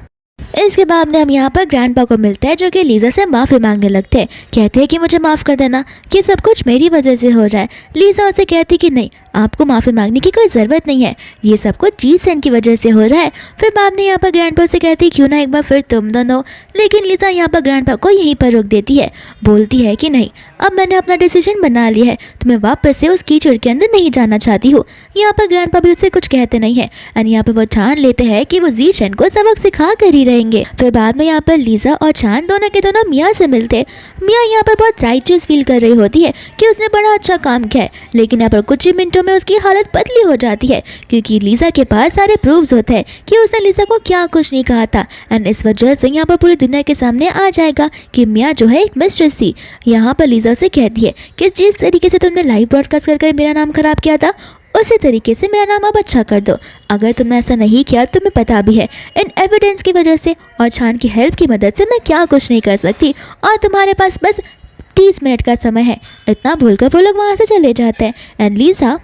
इसके बाद में हम यहाँ पर ग्रैंडपा को मिलते हैं, जो कि लिसा से माफ़ी मांगने लगते हैं। कहते हैं कि मुझे माफ़ कर देना, कि सब कुछ मेरी वजह से हो जाए। लिसा उसे कहती कि नहीं, आपको माफ़ी मांगने की कोई ज़रूरत नहीं है, ये सब कुछ जी सेन की वजह से हो रहा है। फिर बाद में यहाँ पर ग्रैंडपा से कहती क्यों ना एक बार फिर तुम दोनों, लेकिन लिसा यहाँ पर ग्रैंडपा को यहीं पर रोक देती है। बोलती है कि नहीं, अब मैंने अपना डिसीजन बना लिया है, तो मैं वापस से उस कीचड़ के अंदर नहीं जाना चाहती हूँ। यहाँ पर ग्रैंडपा भी उससे कुछ कहते नहीं है एंड यहाँ पर वो ठान लेते हैं कि वो जी शेन को सबक सिखा कर ही रहेंगे। फिर बाद में यहाँ पर लिसा और चांद दोनों के दोनों मियाँ से मिलते। मियाँ यहाँ पर बहुत राइटियस फील कर रही होती है कि उसने बड़ा अच्छा काम किया है, लेकिन यहाँ पर कुछ ही मिनटों में उसकी हालत बदली हो जाती है, क्योंकि लिसा के पास सारे प्रूफ्स होते हैं कि उसने लिसा को क्या कुछ नहीं कहा था एंड इस वजह से यहाँ पर पूरी दुनिया के सामने आ जाएगा कि मियाँ जो है एक मिस्ट्रेस थी। यहाँ पर लिसा से कहती है कि जिस तरीके से तुमने लाइव ब्रॉडकास्ट कर मेरा नाम खराब किया था, उसी तरीके से मेरा नाम अब अच्छा कर दो। अगर तुमने ऐसा नहीं किया, तुम्हें पता भी है इन एविडेंस की वजह से और छान की हेल्प की मदद से मैं क्या कुछ नहीं कर सकती, और तुम्हारे पास बस 30 मिनट का समय है। इतना भूलकर वो लोग वहाँ से चले जाते हैं एंड लिसा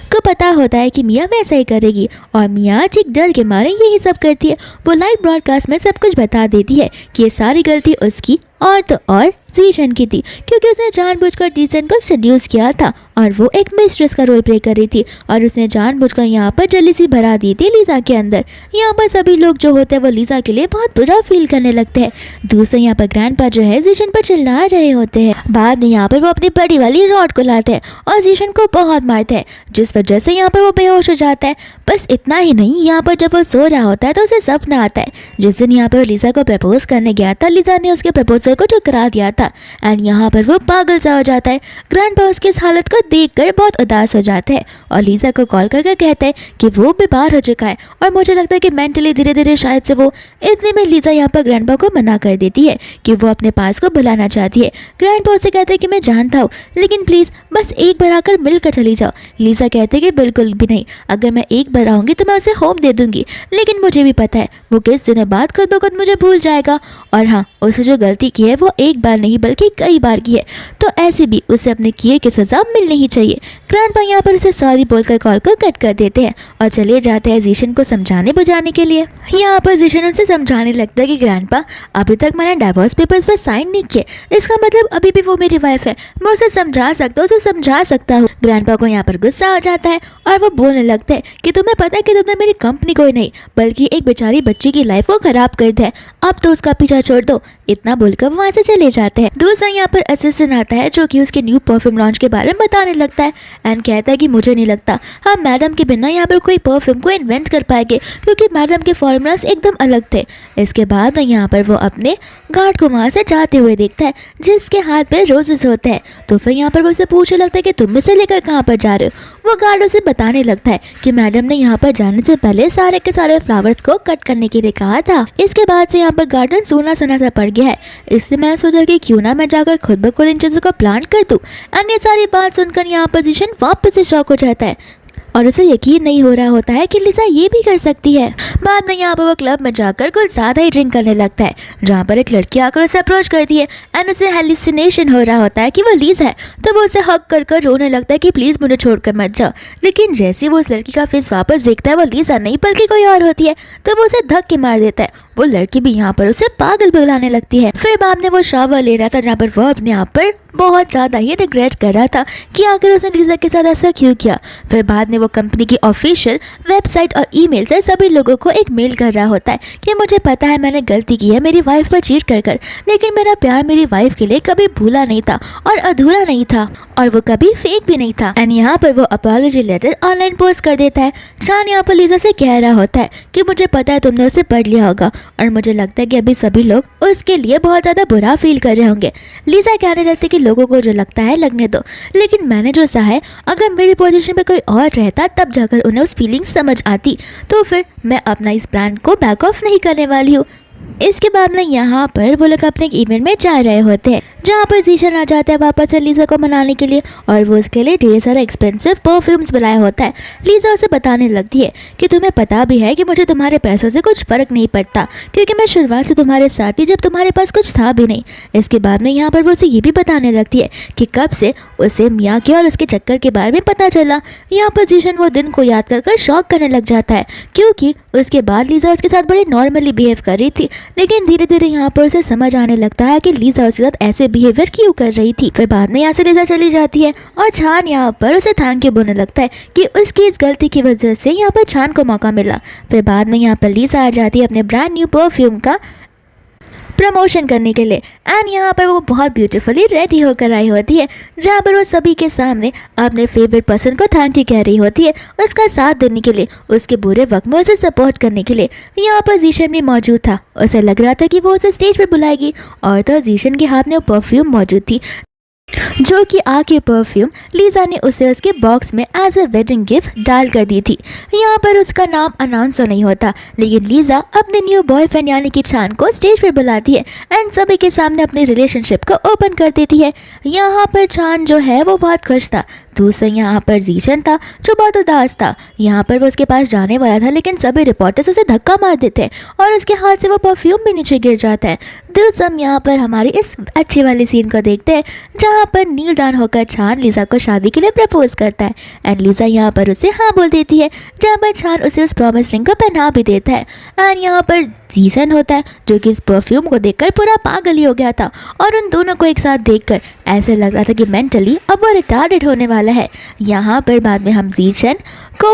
को पता होता है कि मियाँ वैसा ही करेगी, और मियाँ ठीक डर के मारे यही सब करती है। वो लाइव ब्रॉडकास्ट में सब कुछ बता देती है कि ये सारी गलती उसकी और तो और जीशन की थी, क्योंकि उसने जानबूझकर जीशन को सेड्यूस किया था और वो एक मिस्ट्रेस का रोल प्ले कर रही थी, और उसने जानबूझकर यहाँ पर जेलसी भरा दी थी लिसा के अंदर। यहाँ पर सभी लोग जो होते हैं वो लिसा के लिए बहुत बुरा फील करने लगते हैं। दूसरे यहाँ पर ग्रैंडपा जो है जीशन पर चिल्ला रहे होते हैं। बाद में यहाँ पर वो अपनी बड़ी वाली रॉड को लाते हैं और जीशन को बहुत मारते हैं, जिस वजह से यहाँ पर वो बेहोश हो जाता है। बस इतना ही नहीं, यहाँ पर जब वो सो रहा होता है तो उसे सपना आता है जिस दिन यहाँ पर लिसा को प्रपोज करने गया था, लिसा ने उसके प्रपोजल को ठुकरा दिया था एंड यहाँ पर वो पागल सा हो जाता है। ग्रैंडपा उसकी इस हालत को देखकर बहुत उदास हो जाते हैं और लिसा को कॉल करके कहते हैं कि वो बीमार हो चुका है और मुझे लगता है कि मेंटली धीरे धीरे शायद से वो। इतने में लिसा यहाँ पर ग्रैंडपा को मना कर देती है कि वो अपने पास को बुलाना चाहती है। ग्रैंडपा उसे कहते हैं कि मैं जानता हूँ, लेकिन प्लीज़ बस एक बार आकर मिलकर चली जाओ। लिसा कहते हैं कि बिल्कुल भी नहीं, अगर मैं एक बार आऊँगी तो मैं उसे होप दे दूँगी, लेकिन मुझे भी पता है वो किस दिनों बाद खुद ब खुद मुझे भूल जाएगा, और हाँ, उसने जो गलती की है वो एक बार नहीं बल्कि कई बार की है, तो ऐसे भी उसे अपने किए की सजा मिलनी ही चाहिए। ग्रैंडपा यहाँ पर उसे सॉरी बोलकर कॉल को कट कर देते हैं और चले जाते हैं जीशन को समझाने बुझाने के लिए। यहाँ पर जीशन उनसे समझाने लगता है कि ग्रैंडपा, अभी तक मैंने डाइवोर्स पेपर्स पर साइन नहीं किए, इसका मतलब अभी भी वो मेरी वाइफ है, मैं उसे समझा सकता हूँ। ग्रैंडपा को यहाँ पर गुस्सा आ जाता है और वो बोलने लगते हैं कि तुम्हें पता है कि तुमने मेरी कंपनी को ही नहीं बल्कि एक बेचारी बच्ची की लाइफ को खराब कर दिया है, अब तो उसका पीछा छोड़ दो। इतना बोलकर वहाँ से चले जाते हैं। दूसरा यहाँ पर असिस्टेंट आता है जो कि उसके न्यू परफ्यूम लॉन्च के बारे में बताने लगता है एंड कहता है कि मुझे नहीं लगता हम मैडम के बिना यहाँ पर कोई परफ्यूम को इन्वेंट कर पाएंगे, क्योंकि मैडम के फॉर्मूलास एकदम अलग थे। इसके बाद में यहाँ पर वो अपने गार्ड को वहाँ से जाते हुए देखता है जिसके हाथ में रोजेस होते हैं, तो फिर यहाँ पर वो उसे पूछने लगता है कि तुम इसे लेकर कहाँ पर जा रहे हो। वो गार्ड उसे बताने लगता है कि मैडम ने यहाँ पर जाने से पहले सारे के सारे फ्लावर्स को कट करने के लिए कहा था। इसके बाद से यहाँ पर गार्डन सूना सुना सा पड़ गया है, इसलिए मैंने सोचा कि क्यों ना मैं जाकर खुद ब खुद इन चीज़ों को प्लांट कर दूँ। और ये सारी बात सुनकर यहाँ पर जीशन वापस से शॉक हो जाता है और उसे यकीन नहीं हो रहा होता है कि लिसा ये भी कर सकती है। बाद में यहाँ पर वो क्लब में जाकर कुछ ज़्यादा ही ड्रिंक करने लगता है, जहाँ पर एक लड़की आकर उसे अप्रोच करती है एंड उसे हेलुसिनेशन हो रहा होता है कि वो लिसा है, तो वो उसे हक कर रोने लगता है कि प्लीज़ मुझे छोड़कर मत जाओ। लेकिन जैसे वो उस लड़की का फेस वापस देखता है वो लिसा नहीं बल्कि कोई और होती है, तो वो उसे धक्के मार देता है वो लड़की भी यहाँ पर उसे पागल बुलाने लगती है। फिर बाद में वो शावर ले रहा था जहाँ पर वो अपने आप पर बहुत ज़्यादा ही रिग्रेट कर रहा था कि आखिर उसने लीजा के साथ ऐसा क्यों किया। फिर बाद में वो कंपनी की ऑफिशियल वेबसाइट और ईमेल से सभी लोगों को एक मेल कर रहा होता है कि मुझे पता है मैंने गलती की है मेरी वाइफ पर चीट कर, लेकिन मेरा प्यार मेरी वाइफ के लिए कभी भूला नहीं था और अधूरा नहीं था और वो कभी फेक भी नहीं था। एंड यहाँ पर वो अपॉलॉजी लेटर ऑनलाइन पोस्ट कर देता है। चान यहाँ पर लीजा से कह रहा होता है कि मुझे पता है तुमने उसे पढ़ लिया होगा और मुझे लगता है कि अभी सभी लोग उसके लिए बहुत ज़्यादा बुरा फील कर रहे होंगे। लीजा कहने लगती कि लोगों को जो लगता है लगने दो, लेकिन मैंने जो सहा है अगर मेरी पोजीशन पे कोई और रहता तब जाकर उन्हें उस फीलिंग समझ आती, तो फिर मैं अपना इस प्लान को बैक ऑफ नहीं करने वाली हूँ। इसके बाद में यहाँ पर वो लोग अपने एक इवेंट में जा रहे होते हैं जहाँ पर जीशन आ जाता है वापस से लीजा को मनाने के लिए और वो उसके लिए ढेर सारा एक्सपेंसिव परफ्यूम्स बुलाया होता है। लीजा उसे बताने लगती है कि तुम्हें पता भी है कि मुझे तुम्हारे पैसों से कुछ फर्क नहीं पड़ता क्योंकि मैं शुरुआत से तुम्हारे साथ थी जब तुम्हारे पास कुछ था भी नहीं। इसके बाद में यहाँ पर वो उसे ये भी बताने लगती है कि कब से उसे मियाँ के और उसके चक्कर के बारे में पता चला। यहाँ पर जीशन वो दिन को याद कर शॉक करने लग जाता है क्योंकि उसके बाद लीजा उसके साथ बड़े नॉर्मली बिहेव कर रही थी, लेकिन धीरे धीरे यहाँ पर उसे समझ आने लगता है कि लीजा उसके साथ ऐसे बिहेवियर क्यों कर रही थी। फिर बाद में यहाँ से लीजा चली जाती है और छान यहाँ पर उसे थैंक यू बोलने लगता है कि उसकी इस गलती की वजह से यहाँ पर छान को मौका मिला। फिर बाद में यहाँ पर लीजा आ जाती है अपने ब्रांड न्यू परफ्यूम का प्रमोशन करने के लिए एंड यहाँ पर वो बहुत ब्यूटीफुली रेडी होकर आई होती है जहाँ पर वो सभी के सामने अपने फेवरेट पर्सन को थैंक यू कह रही होती है उसका साथ देने के लिए, उसके बुरे वक्त में उसे सपोर्ट करने के लिए। यहाँ पर जीशन भी मौजूद था। उसे लग रहा था कि वो उसे स्टेज पर बुलाएगी और तो जीशन के हाथ में वो परफ्यूम मौजूद थी जो कि आके परफ्यूम लीजा ने उसे उसके बॉक्स में एज अ वेडिंग गिफ्ट डाल कर दी थी। यहाँ पर उसका नाम अनाउंस नहीं होता, लेकिन लीजा अपने न्यू बॉयफ्रेंड यानी कि छान को स्टेज पर बुलाती है एंड सभी के सामने अपनी रिलेशनशिप को ओपन कर देती है। यहाँ पर छान जो है वो बहुत खुश था। दूसरा यहाँ पर जीशन था जो बहुत उदास था। यहाँ पर वो उसके पास जाने वाला था लेकिन सभी रिपोर्टर्स उसे धक्का मार देते हैं और उसके हाथ से वो परफ्यूम भी नीचे गिर जाता है। दूसरा यहाँ पर हमारी इस अच्छी वाली सीन को देखते हैं जहाँ पर नील डाउन होकर छान लीजा को शादी के लिए प्रपोज करता है एंड लीजा यहाँ पर उसे हाँ बोल देती है, जहाँ पर छान उसे उस प्रॉमिस रिंग को पहना भी देता है। एंड यहाँ पर जीशन होता है जो कि इस परफ्यूम को देखकर पूरा पागल ही हो गया था और उन दोनों को एक साथ देखकर ऐसे लग रहा था कि मेंटली अब वो रिटार्डेड होने वाला है। यहाँ पर बाद में हम जीशन को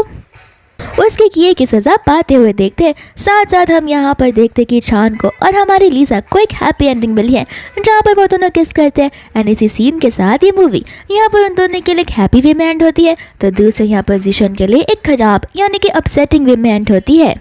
उसके किए की सजा पाते हुए देखते हैं। साथ साथ हम यहाँ पर देखते कि छान को और हमारी लीजा को एक हैप्पी एंडिंग मिली है जहाँ पर वो दोनों किस करते हैं एंड इसी सीन के साथ ये मूवी यहाँ पर उन दोनों के लिए एक हैप्पी वे में एंड होती है, तो दूसरे यहाँ पर जीशन के लिए एक खराब यानी कि अपसेटिंग वे में एंड होती है।